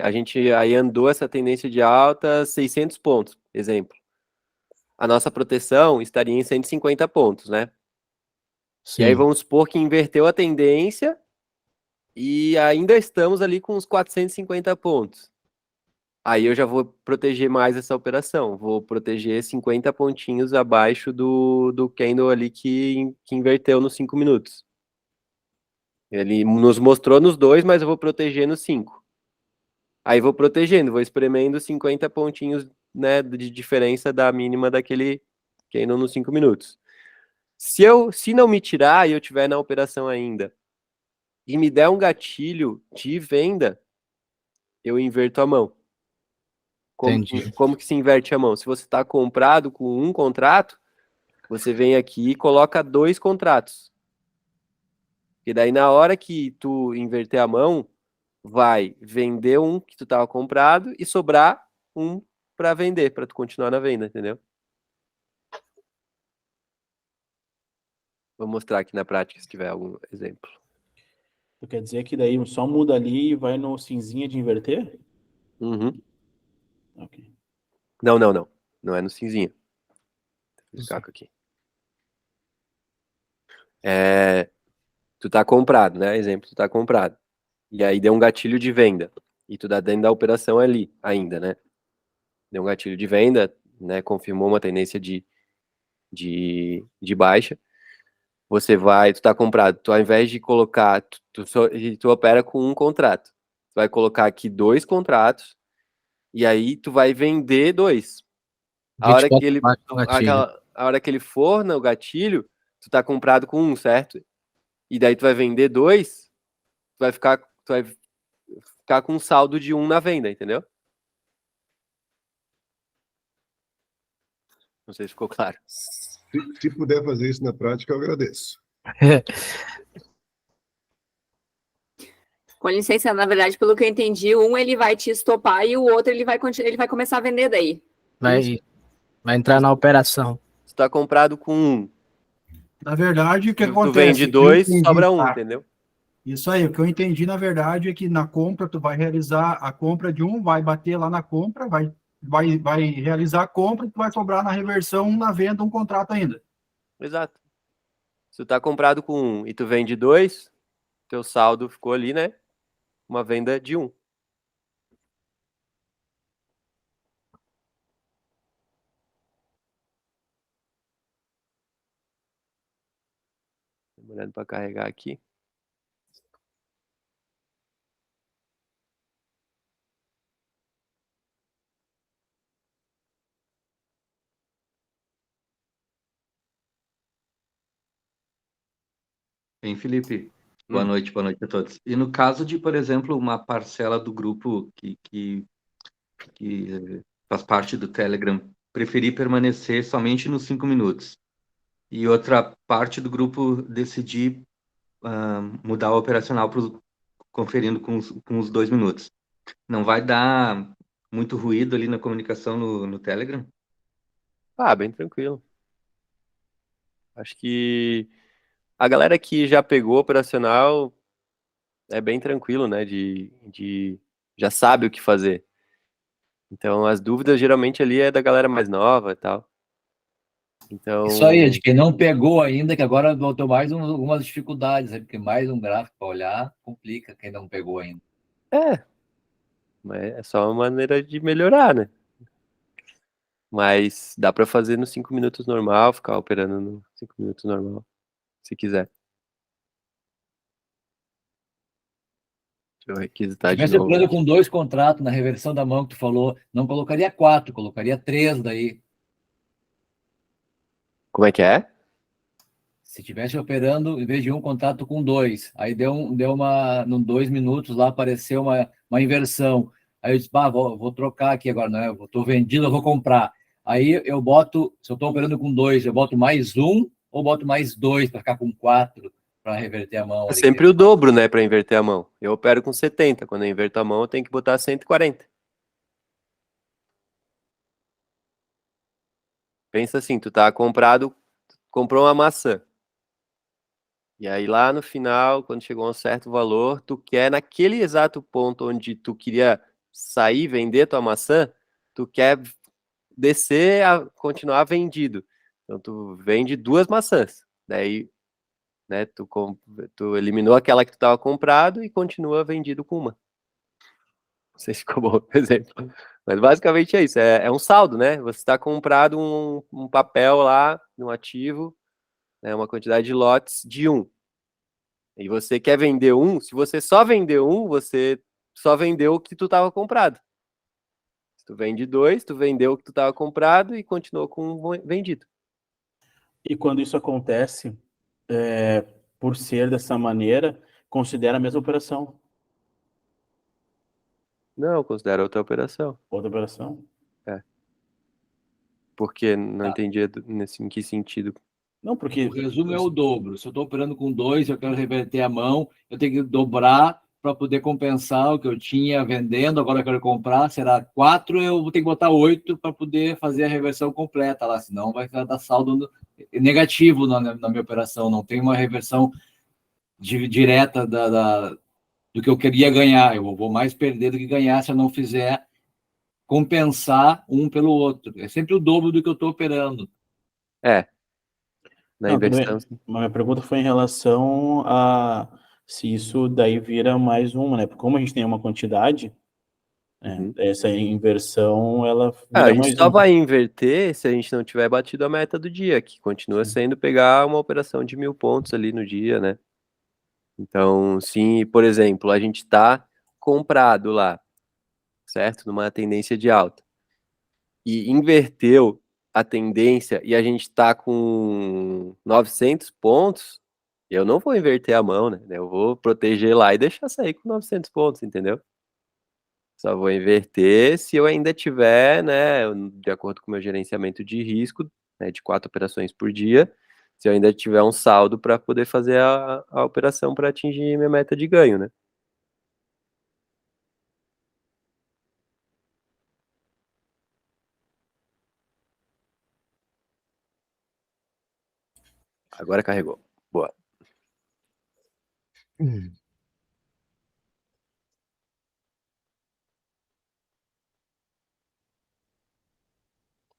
andou essa tendência de alta 600 pontos, exemplo. A nossa proteção estaria em 150 pontos, né? Sim. E aí vamos supor que inverteu a tendência e ainda estamos ali com uns 450 pontos. Aí eu já vou proteger mais essa operação. Vou proteger 50 pontinhos abaixo do candle ali que inverteu nos 5 minutos. Ele nos mostrou nos 2, mas eu vou proteger nos 5. Aí vou protegendo, vou espremendo 50 pontinhos, né, de diferença da mínima daquele candle nos 5 minutos. Se não me tirar e eu tiver na operação ainda e me der um gatilho de venda, eu inverto a mão. Entendi. Como que se inverte a mão? Se você está comprado com um contrato, você vem aqui e coloca 2 contratos. E daí na hora que tu inverter a mão, vai vender um que tu estava comprado e sobrar um para vender, para tu continuar na venda, entendeu? Vou mostrar aqui na prática se tiver algum exemplo. Tu quer dizer que daí só muda ali e vai no cinzinha de inverter? Uhum. Ok. Não. Não é no cinzinho. Vou explicar aqui. Tu tá comprado, né? Exemplo, tu tá comprado. E aí deu um gatilho de venda. E tu tá dentro da operação ali ainda, né? Deu um gatilho de venda, né? Confirmou uma tendência de baixa. Tu tá comprado. Tu ao invés de colocar, tu opera com um contrato. Tu vai colocar aqui 2 contratos. E aí tu vai vender 2. A hora que 24 ele, abaixo do gatilho. a hora que ele for no gatilho, tu tá comprado com um, certo? E daí tu vai vender 2, tu vai ficar com um saldo de 1 na venda, entendeu? Não sei se ficou claro. Se puder fazer isso na prática, eu agradeço. Com licença, na verdade, pelo que eu entendi, um ele vai te estopar e o outro ele vai começar a vender daí. Vai entrar na operação. Tu tá comprado com 1. Na verdade, o que Tu acontece? vende Eu 2, entendi, sobra 1, tá? entendeu? Isso aí, o que eu entendi, na verdade, é que na compra, tu vai realizar a compra de um, vai bater lá na compra, vai realizar a compra, tu vai sobrar na reversão, na venda, um contrato ainda. Exato. Se tu tá comprado com 1 e tu vende 2, teu saldo ficou ali, né? Uma venda de 1. Demorando para carregar aqui. Bem, Felipe, boa noite a todos. E no caso de, por exemplo, uma parcela do grupo que faz parte do Telegram preferir permanecer somente nos 5 minutos e outra parte do grupo decidir mudar o operacional conferindo com os 2 minutos, não vai dar muito ruído ali na comunicação no Telegram? Bem tranquilo. Acho que a galera que já pegou operacional é bem tranquilo, né? Já sabe o que fazer. Então, as dúvidas geralmente ali é da galera mais nova e tal. Então... Isso aí, de quem não pegou ainda, que agora botou mais algumas dificuldades, né? Porque mais um gráfico para olhar complica quem não pegou ainda. Mas é só uma maneira de melhorar, né? Mas dá para fazer nos 5 minutos normal, ficar operando nos 5 minutos normal, se quiser. eu Se requisitar de tivesse novo. operando com 2 contratos na reversão da mão que tu falou, não colocaria 4, colocaria 3 daí. Como é que é? Se tivesse operando, em vez de um contrato com 2, aí deu uma, em 2 minutos lá apareceu uma inversão. Aí eu disse, vou trocar aqui agora, né? Eu estou vendido, eu vou comprar. Aí eu boto, se eu estou operando com 2, eu boto mais 1 ou boto mais 2 para ficar com 4 para reverter a mão É ali. sempre o dobro, né, para inverter a mão. Eu opero com 70, quando eu inverto a mão eu tenho que botar 140. Pensa assim, tu tá comprou uma maçã. E aí lá no final, quando chegou a um certo valor, tu quer naquele exato ponto onde tu queria sair, vender tua maçã, tu quer descer a continuar vendido. Então tu vende 2 maçãs. Daí, né, tu eliminou aquela que tu estava comprado e continua vendido com uma. Não sei se ficou bom o exemplo. Mas basicamente é isso, é um saldo, né? Você está comprado um papel lá, um ativo, né, uma quantidade de lotes de 1. E você quer vender um, se você só vender um, você só vendeu o que tu estava comprado. Se tu vende 2, tu vendeu o que tu estava comprado e continuou com um vendido. E quando isso acontece, por ser dessa maneira, considera a mesma operação. Não, considera outra operação. Outra operação. É. Porque não entendi em que sentido. Não, porque... O resumo é o dobro. Se eu estou operando com 2, eu quero reverter a mão, eu tenho que dobrar para poder compensar o que eu tinha vendendo, agora eu quero comprar, será 4, eu vou ter que botar 8 para poder fazer a reversão completa lá, senão vai dar saldo negativo na minha operação, não tem uma reversão direta do que eu queria ganhar, eu vou mais perder do que ganhar se eu não fizer compensar um pelo outro. É sempre o dobro do que eu estou operando. É. Na Não, tudo inversão. bem. Mas minha pergunta foi em relação a se isso daí vira mais uma, né? Porque como a gente tem uma quantidade, essa inversão, ela A vira gente mais só uma. vai inverter se a gente não tiver batido a meta do dia, que continua sendo pegar uma operação de 1.000 pontos ali no dia, né? Então, se, por exemplo, a gente está comprado lá, certo? Numa tendência de alta, e inverteu a tendência e a gente está com 900 pontos, eu não vou inverter a mão, né? Eu vou proteger lá e deixar sair com 900 pontos, entendeu? Só vou inverter se eu ainda tiver, né, de acordo com o meu gerenciamento de risco, né, de 4 operações por dia, se eu ainda tiver um saldo para poder fazer a operação para atingir minha meta de ganho, né? Agora carregou. Boa.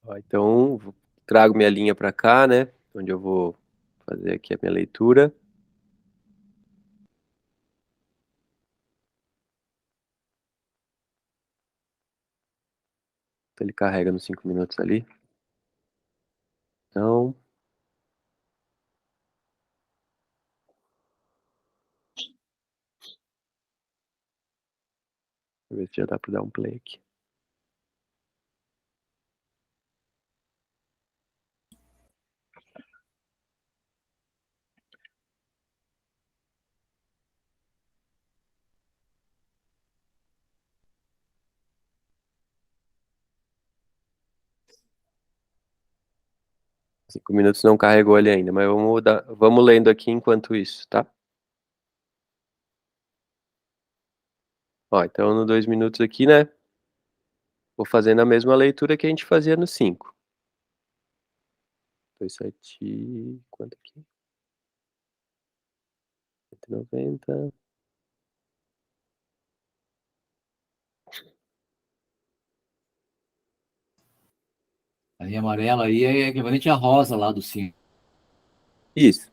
Ó, então, trago minha linha para cá, né, onde eu vou fazer aqui a minha leitura. Ele carrega nos 5 minutos ali. Então, deixa eu ver se já dá para dar um play aqui. Cinco minutos não carregou ali ainda, mas vamos lendo aqui enquanto isso, tá? Ó, então no 2 minutos aqui, né? Vou fazendo a mesma leitura que a gente fazia no 5. 2,7... Quanto aqui? 190. A linha amarela aí é equivalente à rosa lá do 5. Isso.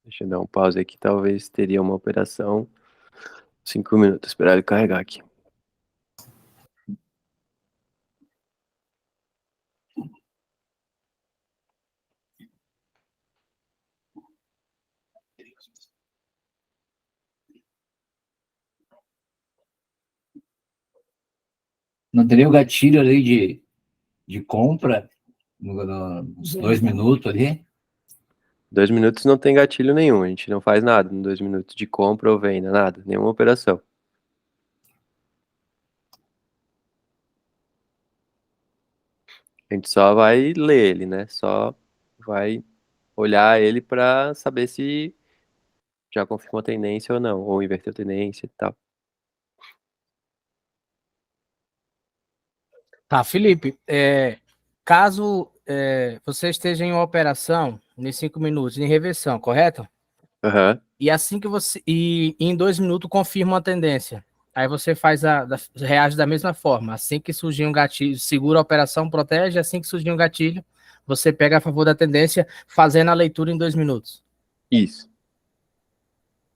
Deixa eu dar um pause aqui, talvez teria uma operação. 5 minutos, esperar ele carregar aqui. Não teria o gatilho ali de compra nos 2 minutos ali? 2 minutos não tem gatilho nenhum, a gente não faz nada em 2 minutos de compra ou venda, nada, nenhuma operação. A gente só vai ler ele, né? Só vai olhar ele para saber se já confirmou a tendência ou não, ou inverteu a tendência e tal. Tá, Felipe, caso você esteja em uma operação em 5 minutos, em reversão, correto? Aham. E assim que você. E em 2 minutos confirma uma tendência. Aí você reage da mesma forma. Assim que surgir um gatilho, segura a operação, protege. Assim que surgir um gatilho, você pega a favor da tendência, fazendo a leitura em 2 minutos. Isso.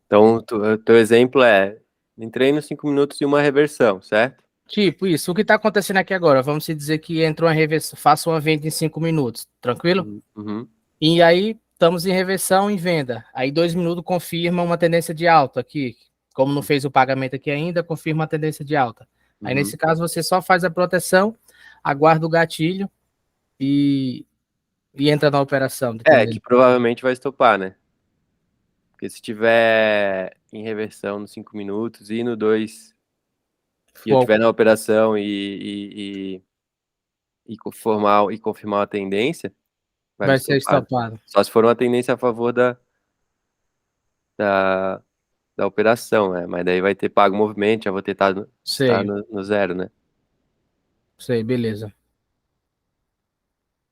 Então, teu exemplo é: entrei nos 5 minutos e uma reversão, certo? Tipo isso. O que está acontecendo aqui agora? Vamos dizer que entrou uma reversão, faça uma venda em 5 minutos. Tranquilo? Uhum. E aí estamos em reversão em venda. Aí 2 minutos confirma uma tendência de alta aqui. Como não fez o pagamento aqui ainda, confirma a tendência de alta. Aí nesse caso você só faz a proteção, aguarda o gatilho e entra na operação. Que provavelmente vai estopar, né? Porque se tiver em reversão nos 5 minutos e no 2 e eu tiver na operação e confirmar a tendência, vai ser estopado. Só se for uma tendência a favor da operação, né? Mas daí vai ter pago o movimento, já vou ter tá no zero, né? Sei, beleza.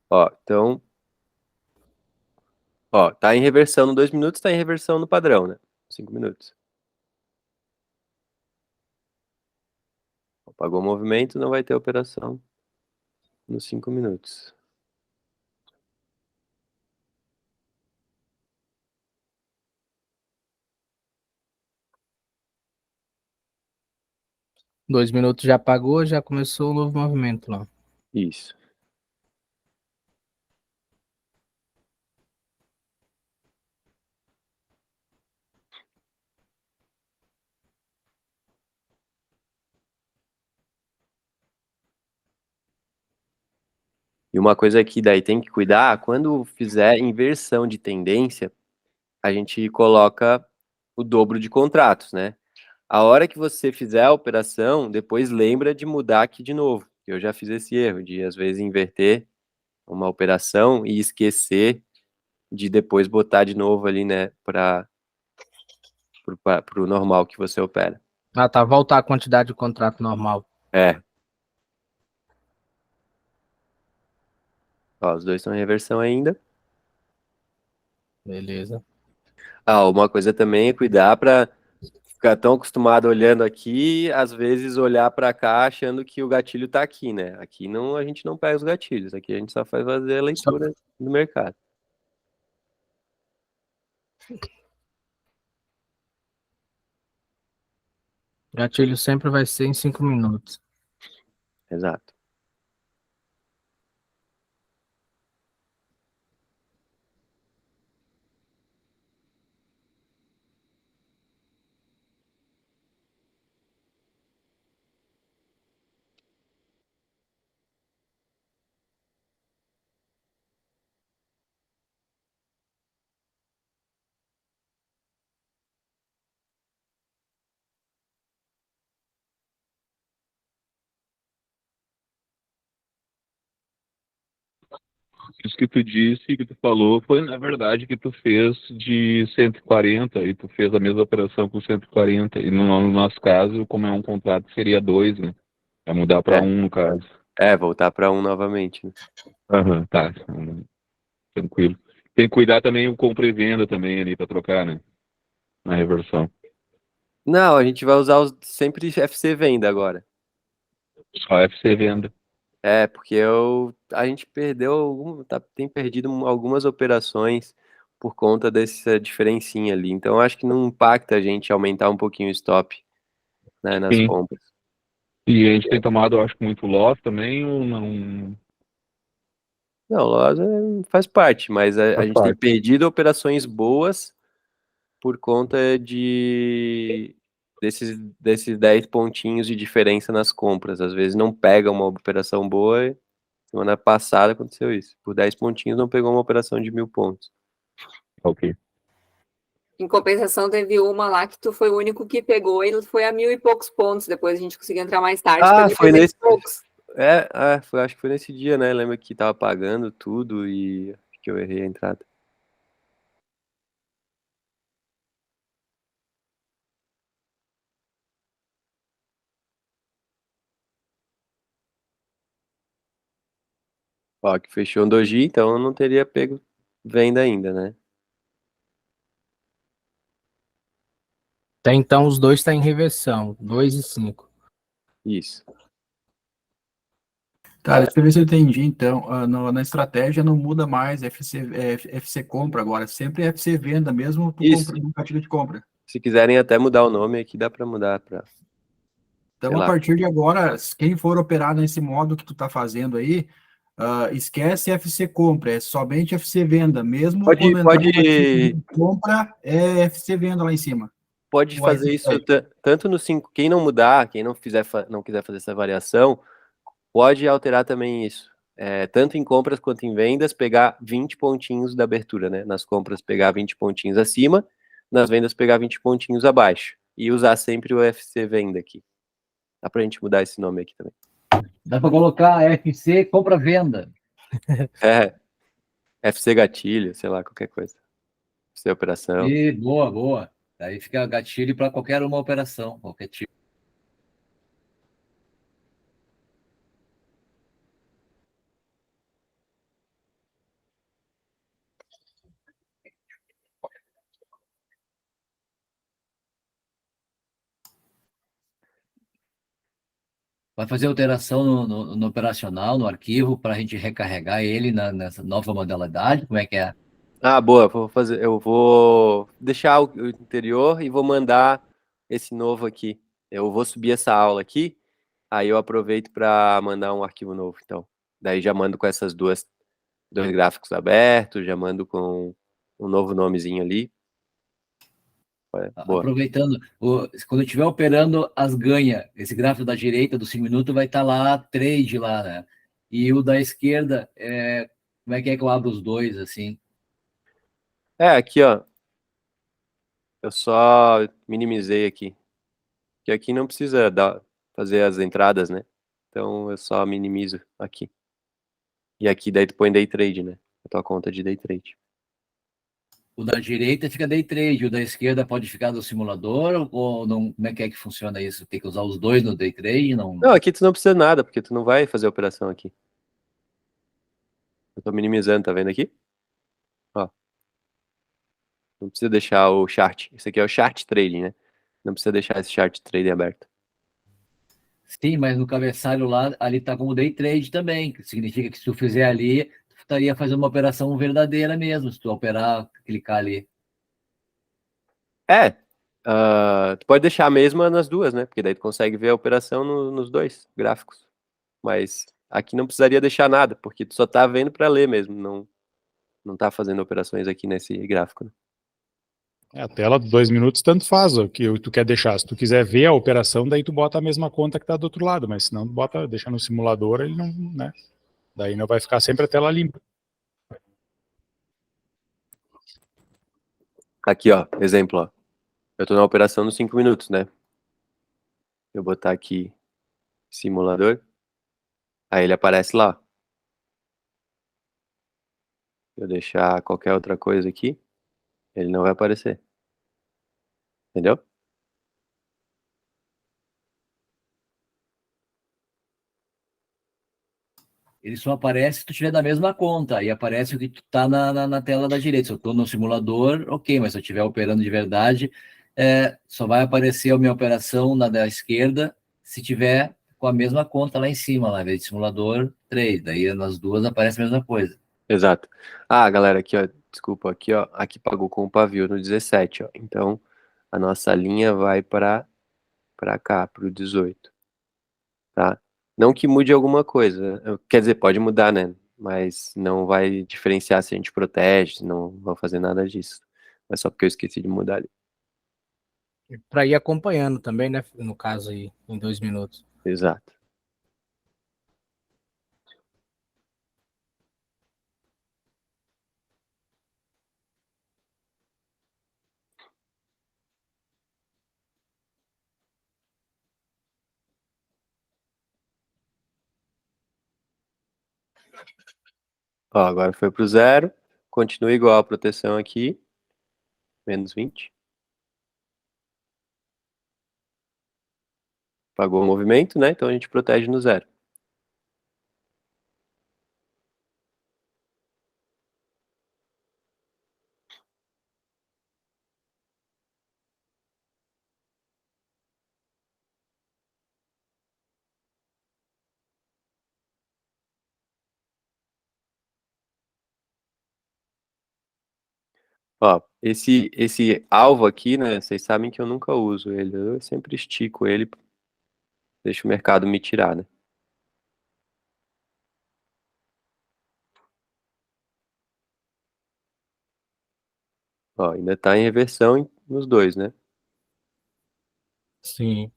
Ó, então... Ó, tá em reversão no 2 minutos, tá em reversão no padrão, né? 5 minutos. Pagou o movimento, não vai ter operação nos 5 minutos. Dois minutos já pagou, já começou o novo movimento lá. Isso. E uma coisa que daí tem que cuidar, quando fizer inversão de tendência, a gente coloca o dobro de contratos, né? A hora que você fizer a operação, depois lembra de mudar aqui de novo. Eu já fiz esse erro de, às vezes, inverter uma operação e esquecer de depois botar de novo ali, né, para o normal que você opera. Ah, tá. Voltar a quantidade de contrato normal. Ó, os dois estão em reversão ainda. Beleza. Ah, uma coisa também é cuidar para ficar tão acostumado olhando aqui, às vezes olhar para cá achando que o gatilho tá aqui, né? Aqui não, a gente não pega os gatilhos, aqui a gente só faz fazer a leitura do mercado. Gatilho sempre vai ser em 5 minutos. Exato. Isso que tu disse, que tu falou, foi na verdade que tu fez de 140 e tu fez a mesma operação com 140. E no nosso caso, como é um contrato, seria 2, né? Vai mudar para 1 no caso. Voltar para 1 novamente. Né? Aham, tá. Tranquilo. Tem que cuidar também o compra e venda também ali para trocar, né? Na reversão. Não, a gente vai usar sempre FC venda agora. Só FC venda. Porque a gente perdeu tem perdido algumas operações por conta dessa diferencinha ali. Então, eu acho que não impacta a gente aumentar um pouquinho o stop, né, nas Sim. compras. E a gente tem tomado, eu acho, muito loss também, ou não? Não, loss faz parte, mas a Faz gente tem parte. perdido operações boas por conta desses 10 pontinhos de diferença nas compras. Às vezes não pega uma operação boa. Semana passada aconteceu isso. Por 10 pontinhos não pegou uma operação de 1.000 pontos. Ok. Em compensação, teve uma lá que tu foi o único que pegou e foi a 1.000 e poucos pontos. Depois a gente conseguiu entrar mais tarde. Ah, pegou foi 300 nesse. e poucos. Acho que foi nesse dia, né? Lembra que tava pagando tudo e que eu errei a entrada. Ó, que fechou um doji, então eu não teria pego venda ainda, né? Até então os dois estão em reversão, 2 e 5. Isso. Tá, deixa eu ver se eu entendi, então. Na estratégia não muda mais FC compra agora, sempre FC venda, mesmo tu Isso. compra no gatilho de compra. Se quiserem até mudar o nome aqui, dá pra mudar pra. Então, sei a lá. partir de agora, quem for operar nesse modo que tu tá fazendo aí, esquece FC compra, é somente FC venda, mesmo quando entrar no gatilho de compra, é FC venda lá em cima. Pode Vai fazer isso sair. tanto no 5. Quem não mudar, quem não quiser fazer essa variação, pode alterar também isso. Tanto em compras quanto em vendas, pegar 20 pontinhos da abertura, né? Nas compras, pegar 20 pontinhos acima, nas vendas, pegar 20 pontinhos abaixo. E usar sempre o FC venda aqui. Dá pra gente mudar esse nome aqui também. Dá para colocar FC compra-venda. FC gatilho, sei lá, qualquer coisa. FC operação. E boa, boa. Aí fica gatilho para qualquer uma operação, qualquer tipo. Vai fazer alteração no operacional, no arquivo, para a gente recarregar ele nessa nova modalidade? Como é que é? Ah, boa, eu vou deixar o anterior e vou mandar esse novo aqui. Eu vou subir essa aula aqui, aí eu aproveito para mandar um arquivo novo, então. Daí já mando com essas dois gráficos abertos, já mando com um novo nomezinho ali. Boa. Aproveitando, quando eu estiver operando as ganhas, esse gráfico da direita do 5 minutos vai estar lá, trade lá, né? E o da esquerda, como é que eu abro os dois, assim? Aqui, ó. Eu só minimizei aqui. Que aqui não precisa fazer as entradas, né? Então eu só minimizo aqui. E aqui daí tu põe day trade, né? A tua conta de day trade. O da direita fica day trade, o da esquerda pode ficar do simulador, ou não? Como é que funciona isso? Tem que usar os dois no day trade? Não, aqui tu não precisa nada, porque tu não vai fazer operação aqui. Eu tô minimizando, tá vendo aqui? Ó. Não precisa deixar o chart. Esse aqui é o chart trading, né? Não precisa deixar esse chart trading aberto. Sim, mas no cabeçalho lá, ali tá como day trade também, que significa que se tu fizer ali, tu estaria fazendo uma operação verdadeira mesmo, se tu operar, clicar ali. Tu pode deixar a mesma nas duas, né? Porque daí tu consegue ver a operação nos dois gráficos. Mas aqui não precisaria deixar nada, porque tu só tá vendo para ler mesmo, não tá fazendo operações aqui nesse gráfico, né? A tela de 2 minutos, tanto faz o que tu quer deixar. Se tu quiser ver a operação, daí tu bota a mesma conta que tá do outro lado, mas se não, tu deixa no simulador, ele não, né? Daí não vai ficar sempre a tela limpa. Aqui, ó, exemplo, ó. Eu tô na operação nos 5 minutos, né? Eu botar aqui simulador, aí ele aparece lá. Se eu deixar qualquer outra coisa aqui, ele não vai aparecer. Entendeu? Ele só aparece se tu tiver da mesma conta, e aparece o que tu tá na tela da direita. Se eu tô no simulador, ok, mas se eu estiver operando de verdade, só vai aparecer a minha operação na da esquerda se tiver com a mesma conta lá em cima, lá em vez de simulador 3. Daí nas duas aparece a mesma coisa. Exato. Ah, galera, aqui, ó, desculpa, aqui, ó, aqui pagou com o pavio no 17, ó. Então, a nossa linha vai para cá, para o 18, tá? Não que mude alguma coisa, quer dizer, pode mudar, né? Mas não vai diferenciar se a gente protege, não vai fazer nada disso. É só porque eu esqueci de mudar ali. Para ir acompanhando também, né? No caso aí, em 2 minutos. Exato. Ó, agora foi pro 0. Continua igual a proteção aqui. Menos 20. Pagou o movimento, né? Então a gente protege no 0. Ó, esse alvo aqui, né? Vocês sabem que eu nunca uso ele. Eu sempre estico ele. Deixa o mercado me tirar, né? Ó, ainda tá em reversão nos dois, né? Sim.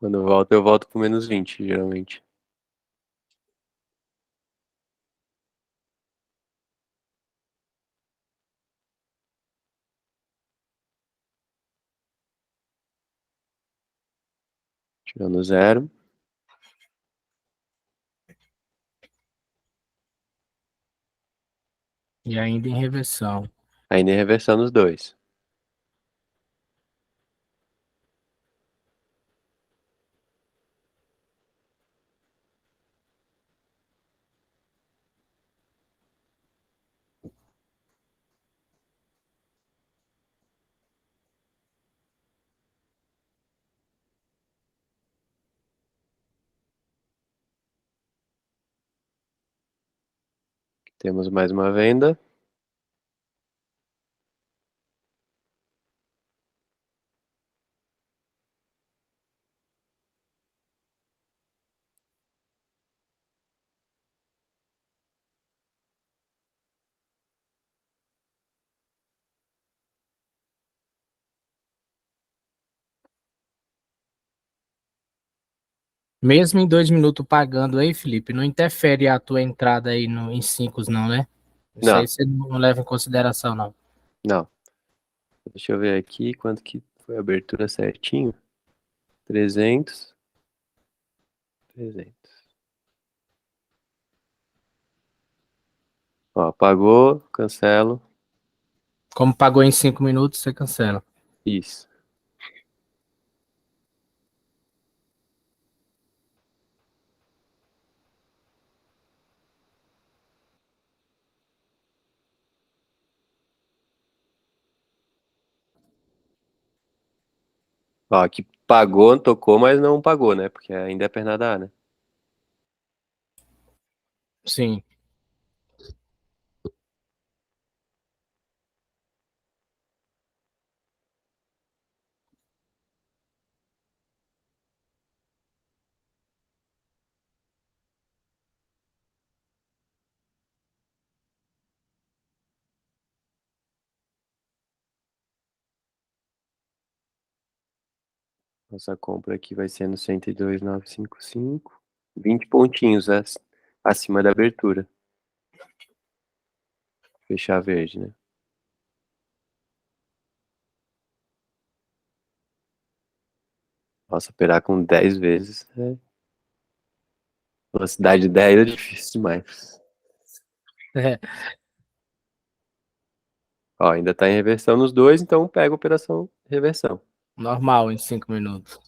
Quando eu volto com menos 20, geralmente. Tirando 0. E ainda em reversão. Ainda em reversão nos dois. Temos mais uma venda. Mesmo em 2 minutos pagando aí, Felipe, não interfere a tua entrada aí em 5, não, né? Isso Não, aí você não leva em consideração, não. não. Deixa eu ver aqui quanto que foi a abertura certinho. 300. 300. Ó, pagou, cancelo. Como pagou em 5 minutos, você cancela. Isso. Ó, aqui pagou, tocou, mas não pagou, né? Porque ainda é pernada A, né? Sim. Nossa compra aqui vai ser no 102,955. 20 pontinhos acima da abertura. Fechar verde, né? Nossa, operar com 10 vezes. Velocidade 10 é difícil demais. É. Ó, ainda está em reversão nos dois, então pega a operação reversão. Normal em 5 minutos.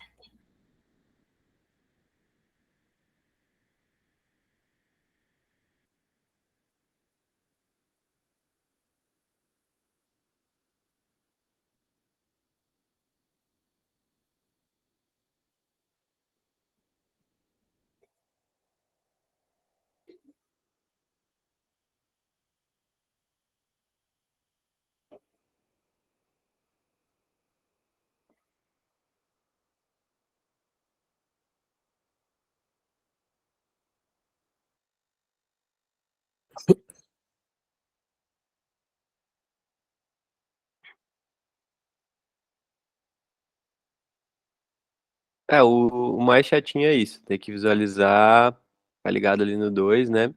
O mais chatinho é isso, ter que visualizar, tá ligado ali no 2, né?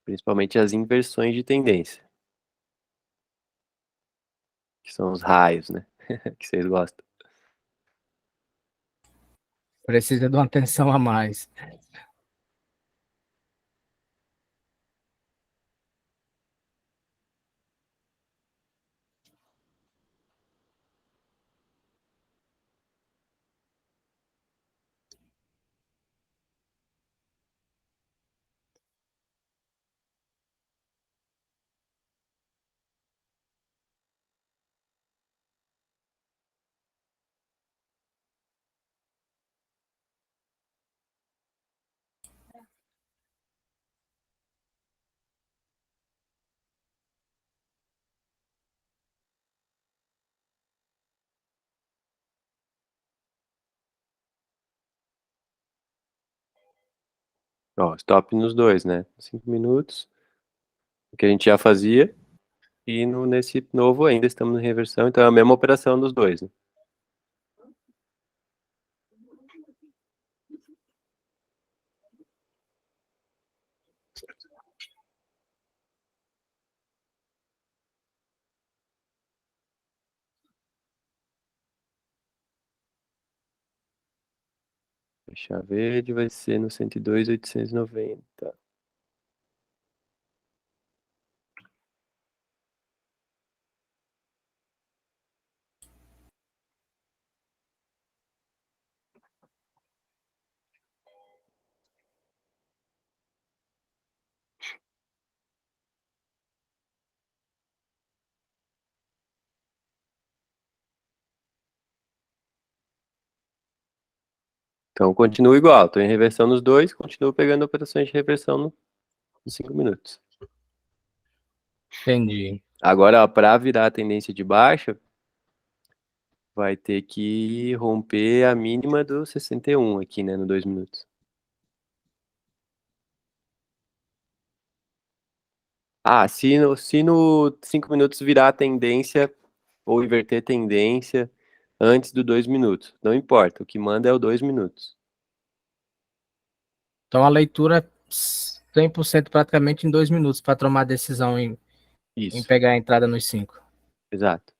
Principalmente as inversões de tendência, que são os raios, né? Que vocês gostam. Precisa de uma atenção a mais. Ó, stop nos dois, né? 5 minutos, o que a gente já fazia, e nesse novo ainda estamos em reversão, então é a mesma operação dos dois, né? Fechar verde vai ser no 102.890. Então continua igual, estou em reversão nos dois, continuo pegando operações de reversão nos 5 minutos. Entendi. Agora, para virar a tendência de baixa, vai ter que romper a mínima do 61 aqui, né, no 2 minutos. Ah, se no 5 minutos virar a tendência ou inverter tendência antes do 2 minutos. Não importa, o que manda é o 2 minutos. Então a leitura é 100% praticamente em 2 minutos para tomar a decisão em Isso, pegar a entrada nos 5. exato.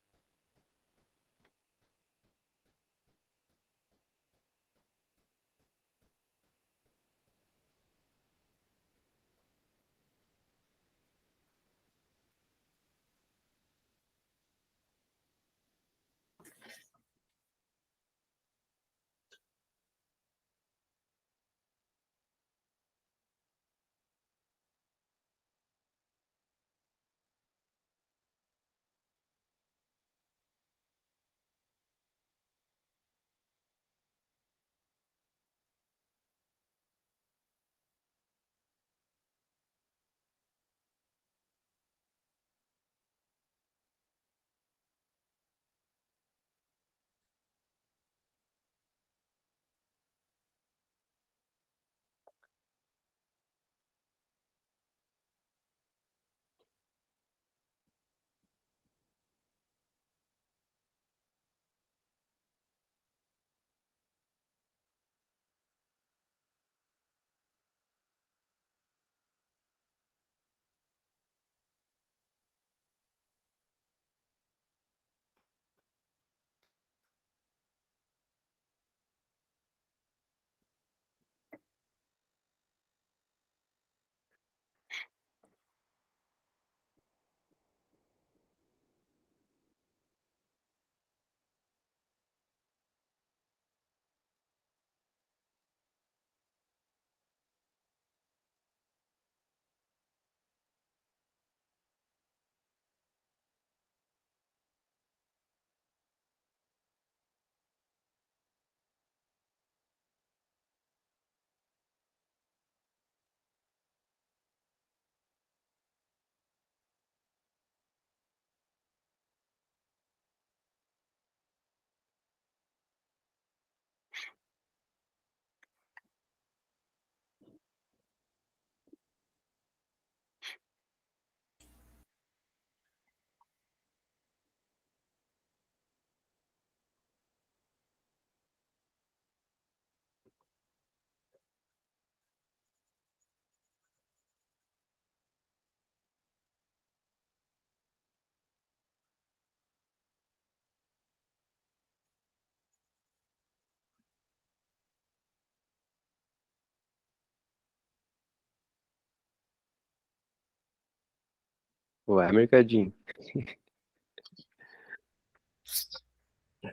Ué, mercadinho.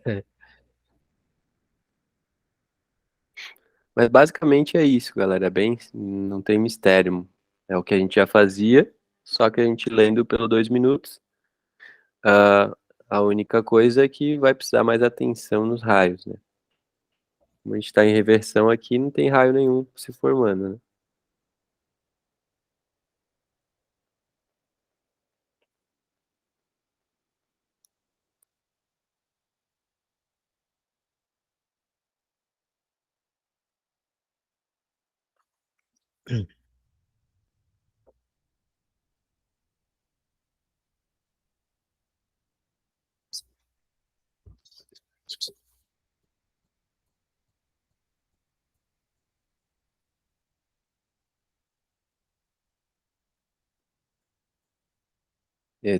É. Mas basicamente é isso, galera. É bem, não tem mistério. É o que a gente já fazia, só que a gente lendo pelo 2 minutos. Ah, a única coisa é que vai precisar mais atenção nos raios, né? Como a gente está em reversão aqui, não tem raio nenhum se formando, né?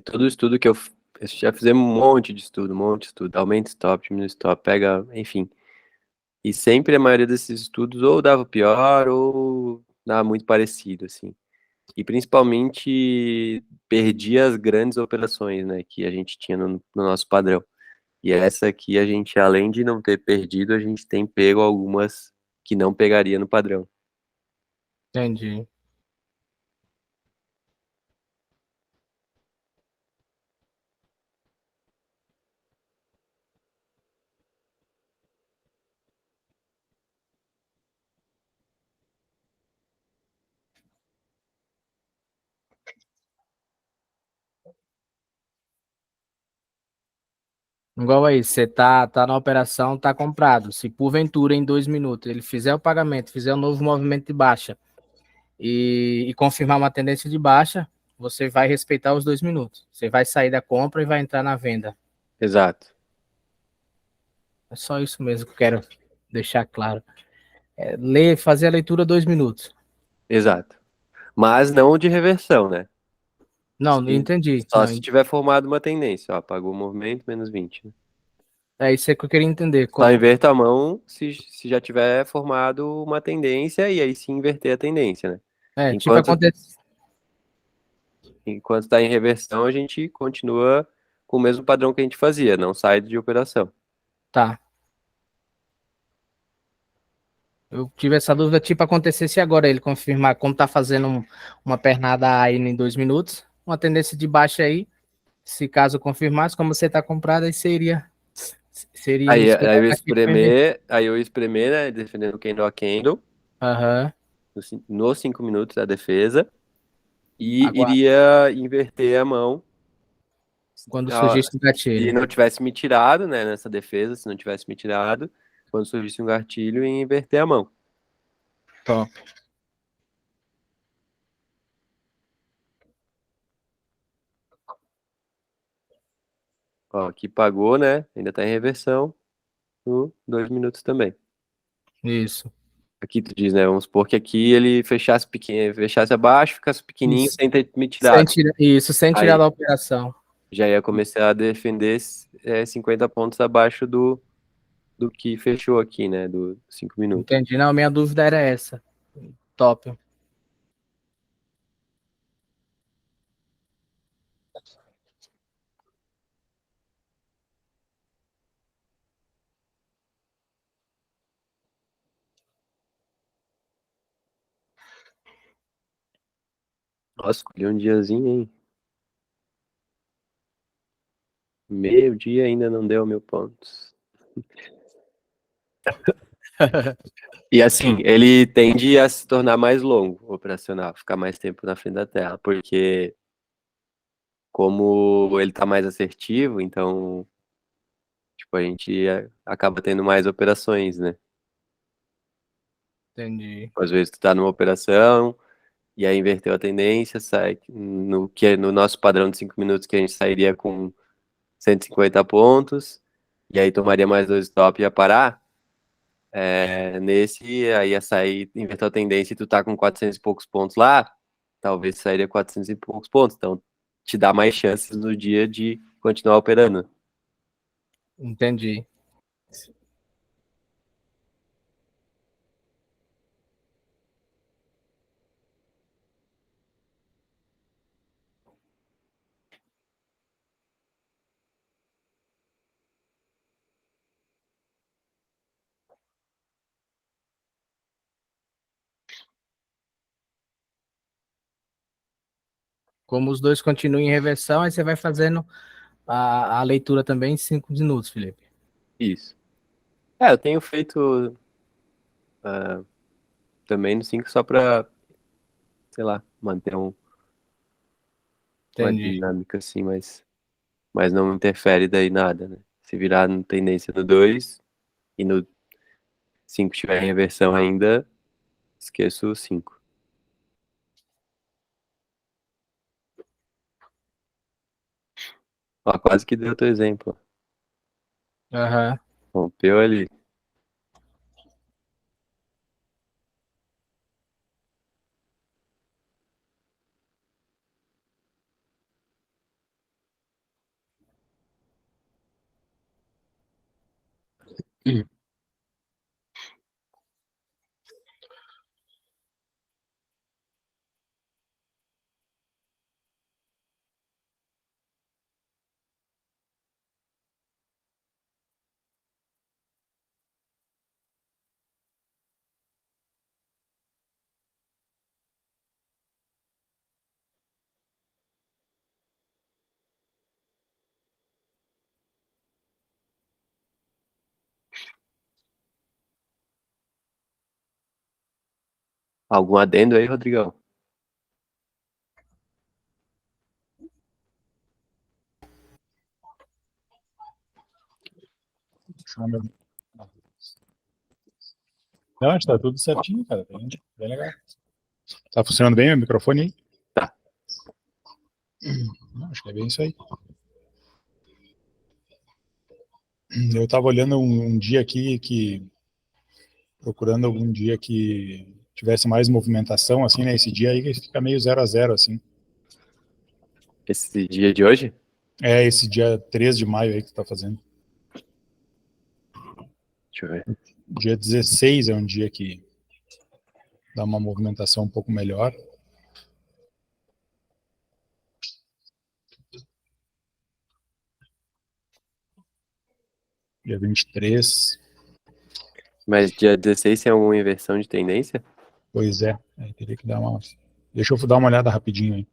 Todo estudo que eu já fizemos um monte de estudo, um monte de estudo. Aumenta stop, diminui stop, pega, enfim. E sempre a maioria desses estudos ou dava pior ou dava muito parecido, assim. E principalmente perdia as grandes operações, né, que a gente tinha no nosso padrão. E essa aqui a gente, além de não ter perdido, a gente tem pego algumas que não pegaria no padrão. Entendi. Igual aí, você tá na operação, tá comprado. Se porventura em 2 minutos ele fizer o pagamento, fizer um novo movimento de baixa e confirmar uma tendência de baixa, você vai respeitar os 2 minutos. Você vai sair da compra e vai entrar na venda. Exato. É só isso mesmo que eu quero deixar claro. Ler, fazer a leitura 2 minutos. Exato. Mas não de reversão, né? Não, não entendi. Só Não, se tiver formado uma tendência, ó, apagou o movimento, menos 20. Né? é isso aí que eu queria entender. Só inverta a mão se já tiver formado uma tendência e aí sim inverter a tendência, né? Tipo acontece. Enquanto está em reversão, a gente continua com o mesmo padrão que a gente fazia, não sai de operação. Tá. Eu tive essa dúvida, tipo, acontecesse agora ele confirmar como tá fazendo uma pernada aí em 2 minutos, uma tendência de baixa aí, se caso confirmasse, como você tá comprado, aí seria Aí, esperar aí eu o gatilho pra inverter. espremer, né, defendendo candle a candle, Aham. nos 5 minutos da defesa, e Aguardo. iria inverter a mão Quando surgisse o se gatilho. não tivesse me tirado, né, nessa defesa, se não tivesse me tirado, quando surgisse um gatilho, e inverter a mão. Top. Ó, aqui pagou, né, ainda tá em reversão, no 2 minutos também. Isso. Aqui tu diz, né? Vamos supor que aqui ele fechasse pequeno, fechasse abaixo, ficasse pequenininho Isso. sem ter me Sem tirado. tirar, isso, sem tirar Aí da operação. já ia começar a defender 50 pontos abaixo do que fechou aqui, né? Do 5 minutos. Entendi. Não, minha dúvida era essa. Top. Nossa, escolhi um diazinho, hein? Meio dia ainda não deu 1.000 pontos. E assim, ele tende a se tornar mais longo, o operacional, ficar mais tempo na frente da tela, porque como ele tá mais assertivo, então, tipo, a gente acaba tendo mais operações, né? Entendi. Às vezes tu tá numa operação e aí inverteu a tendência, sai no nosso padrão de 5 minutos que a gente sairia com 150 pontos, e aí tomaria mais 2 stop e ia parar. Nesse, aí ia sair, inverteu a tendência e tu tá com 400 e poucos pontos lá, talvez sairia 400 e poucos pontos. Então, te dá mais chances no dia de continuar operando. Entendi. Como os dois continuam em reversão, aí você vai fazendo a leitura também em 5 minutos, Felipe. Isso. Eu tenho feito também no 5 só para, sei lá, manter uma Entendi. dinâmica assim, mas não interfere daí nada, né? Se virar no tendência no 2 e no 5 tiver em reversão ainda, esqueço o 5. Ó, quase que deu teu exemplo. Aham. Rompeu ali. Algum adendo aí, Rodrigão? Não, acho que tá tudo certinho, cara. Bem legal. Tá funcionando bem o microfone aí? Tá. Não, acho que é bem isso aí. Eu tava olhando um dia aqui procurando algum dia que tivesse mais movimentação, assim, né? Esse dia aí que fica meio 0 a 0, assim. Esse dia de hoje? Esse dia 3 de maio aí que tu tá fazendo. Deixa eu ver. Dia 16 é um dia que dá uma movimentação um pouco melhor. Dia 23. Mas dia 16 tem alguma inversão de tendência? Pois é, aí teria que dar uma... Deixa eu dar uma olhada rapidinho aí.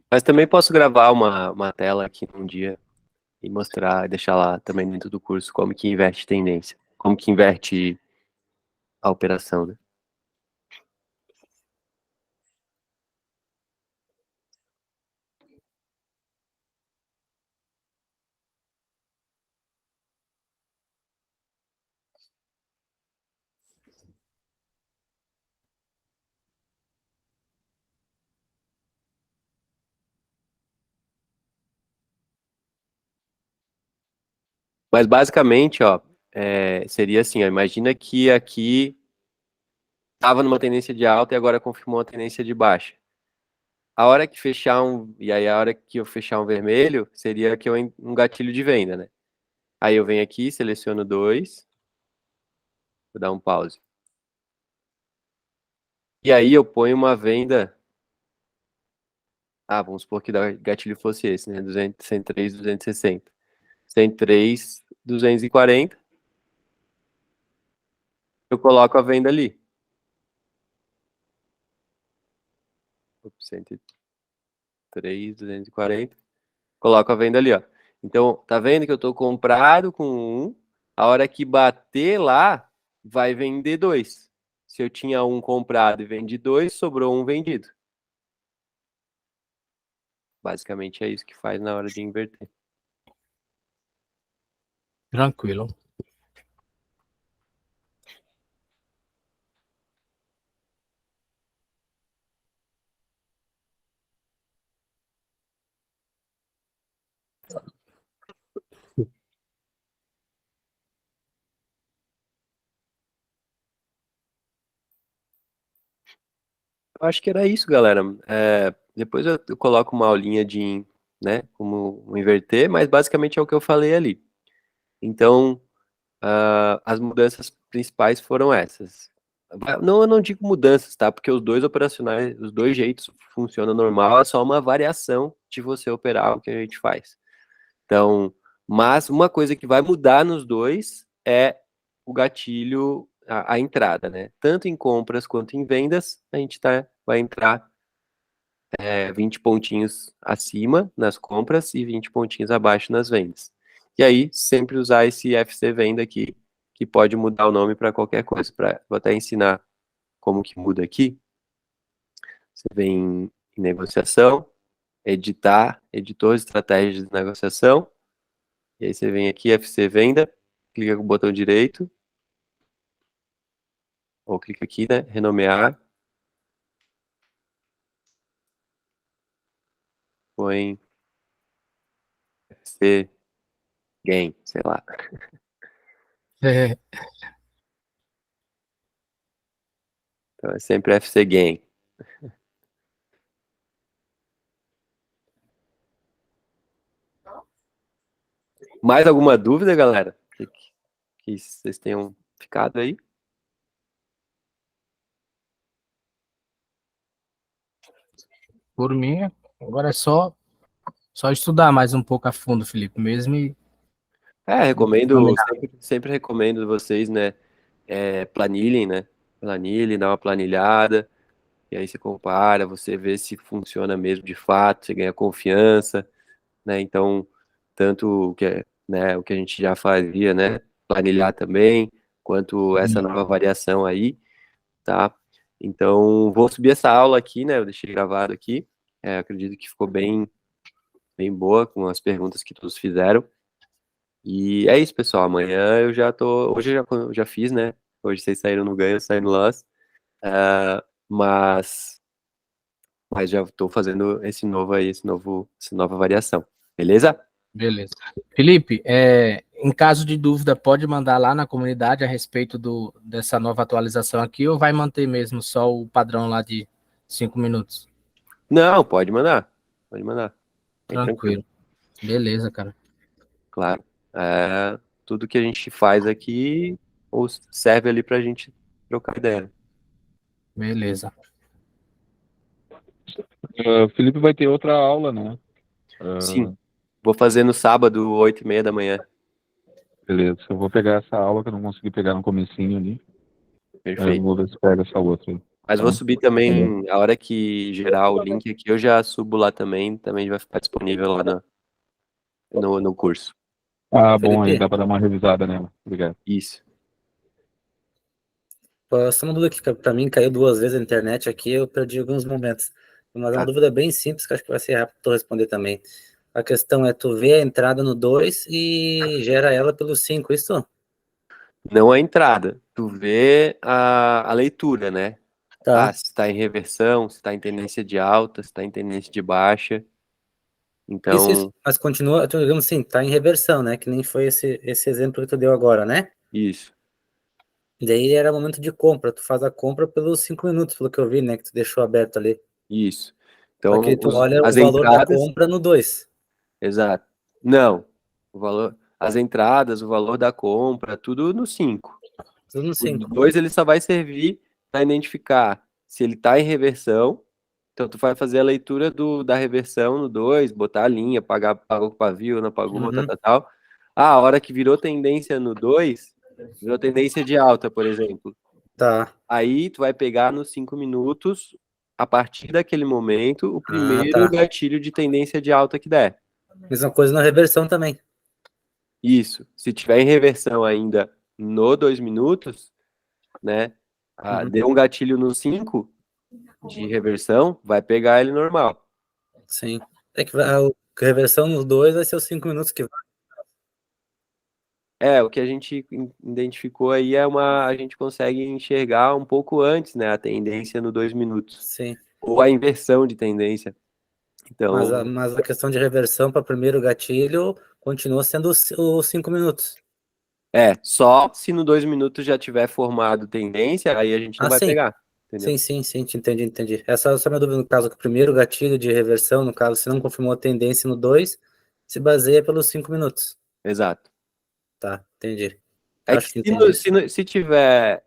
Mas também posso gravar uma tela aqui um dia e mostrar, deixar lá também dentro do curso como que inverte tendência, como que inverte a operação, né? Mas basicamente, ó, seria assim, ó, imagina que aqui estava numa tendência de alta e agora confirmou uma tendência de baixa. A hora que fechar e aí a hora que eu fechar um vermelho, seria que um gatilho de venda, né? Aí eu venho aqui, seleciono 2, vou dar um pause. E aí eu ponho uma venda. Vamos supor que o gatilho fosse esse, né? 103, 260. 103, 240. Eu coloco a venda ali. 103, 240. Coloco a venda ali, ó. Então, tá vendo que eu tô comprado com 1. A hora que bater lá, vai vender 2. Se eu tinha 1 comprado e vendi 2, sobrou 1 vendido. Basicamente é isso que faz na hora de inverter. Tranquilo. Eu acho que era isso, galera. Depois eu coloco uma aulinha de, né, como inverter, mas basicamente é o que eu falei ali. Então, as mudanças principais foram essas. Não, eu não digo mudanças, tá? Porque os dois operacionais, os dois jeitos funcionam normal, é só uma variação de você operar o que a gente faz. Então, mas uma coisa que vai mudar nos dois é o gatilho, a entrada, né? Tanto em compras quanto em vendas, a gente vai entrar 20 pontinhos acima nas compras e 20 pontinhos abaixo nas vendas. E aí, sempre usar esse FC Venda aqui, que pode mudar o nome para qualquer coisa. Vou até ensinar como que muda aqui. Você vem em negociação, editar, editor de estratégias de negociação, e aí você vem aqui, FC Venda, clica com o botão direito, ou clica aqui, né, renomear, põe FC Gain, sei lá. É, Então é sempre FC Gain. Mais alguma dúvida, galera? Que vocês tenham ficado aí? por mim, agora é só estudar mais um pouco a fundo, Felipe, mesmo e Recomendo, dominar. sempre recomendo vocês, né, planilhem, né, planilhem, dá uma planilhada, e aí você compara, você vê se funciona mesmo de fato, você ganha confiança, né, então, tanto o que a gente já fazia, né, planilhar também, quanto essa nova variação aí, tá? Então, vou subir essa aula aqui, né, eu deixei gravado aqui, acredito que ficou bem boa com as perguntas que todos fizeram. E é isso, pessoal. Amanhã eu já tô. Hoje eu já fiz, né? Hoje vocês saíram no ganho, eu saí no loss. Mas já estou fazendo essa nova variação. Beleza? Beleza. Felipe, em caso de dúvida, pode mandar lá na comunidade a respeito dessa nova atualização aqui, ou vai manter mesmo só o padrão lá de 5 minutos? Não, pode mandar. Pode mandar. Bem Tranquilo. Beleza, cara. Claro. Tudo que a gente faz aqui serve ali pra gente trocar ideia. Beleza. Felipe vai ter outra aula, né? Sim. Vou fazer no sábado, 8h30 da manhã. Beleza. Eu vou pegar essa aula que eu não consegui pegar no comecinho ali. Perfeito. Vou ver se pega essa outra aí. Mas vou subir também, a hora que gerar o link aqui, eu já subo lá também vai ficar disponível lá no curso. Bom, aí dá para dar uma revisada nela. Obrigado. Isso. Só uma dúvida que para mim caiu 2 vezes a internet aqui, eu perdi alguns momentos. Mas é uma dúvida bem simples, que acho que vai ser rápido para responder também. A questão é, tu vê a entrada no 2 e gera ela pelo 5, isso? Não a entrada, tu vê a leitura, né? Tá. Se está em reversão, se está em tendência de alta, se está em tendência de baixa. Então... Isso. Mas continua, digamos assim, tá em reversão, né? Que nem foi esse exemplo que tu deu agora, né? Isso. Daí era momento de compra, tu faz a compra pelos 5 minutos, pelo que eu vi, né? Que tu deixou aberto ali. Isso. Então, Só que tu olha as o valor entradas... da compra no 2. Exato. Não. As entradas, o valor da compra, tudo no 5. Tudo no 5. O 2 ele só vai servir para identificar se ele está em reversão. Então, tu vai fazer a leitura da reversão no 2, botar a linha, pagou o pavio, não pagou, tal. A hora que virou tendência no 2, virou tendência de alta, por exemplo. Tá. Aí, tu vai pegar nos 5 minutos, a partir daquele momento, o primeiro gatilho de tendência de alta que der. Mesma coisa na reversão também. Isso. Se tiver em reversão ainda no 2 minutos, né? Deu um gatilho no 5 de reversão, vai pegar ele normal. Sim. É que a reversão no 2 vai ser os 5 minutos que vai. O que a gente identificou aí a gente consegue enxergar um pouco antes, né? A tendência no 2 minutos. Sim. Ou a inversão de tendência. Então... Mas a questão de reversão para primeiro gatilho continua sendo os 5 minutos. Só se no 2 minutos já tiver formado tendência, aí a gente não vai pegar. Entendeu? Sim, entendi. Essa é a minha dúvida, no caso, que o primeiro gatilho de reversão, no caso, se não confirmou a tendência no 2, se baseia pelos 5 minutos. Exato. Tá, entendi. Se tiver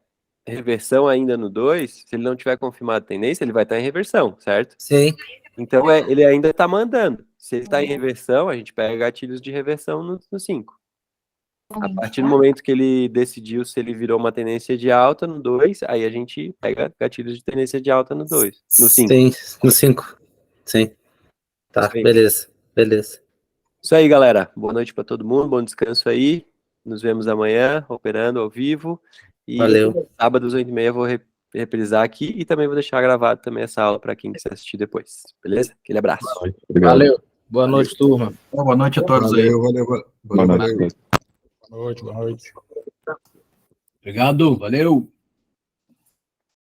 reversão ainda no 2, se ele não tiver confirmado a tendência, ele vai estar em reversão, certo? Sim. Então ele ainda está mandando. Se ele está em reversão, a gente pega gatilhos de reversão no 5. A partir do momento que ele decidiu se ele virou uma tendência de alta no 2, aí a gente pega gatilhos de tendência de alta no 2, no 5. Sim, no 5. Sim. Tá, beleza. Isso aí, galera. Boa noite para todo mundo, bom descanso aí. Nos vemos amanhã, operando ao vivo. E Valeu. Sábado às 8h30 eu vou reprisar aqui e também vou deixar gravado também essa aula para quem quiser assistir depois. Beleza? Aquele abraço. Valeu. Boa noite, turma. Boa noite a todos aí. Valeu. Boa noite. Obrigado, valeu.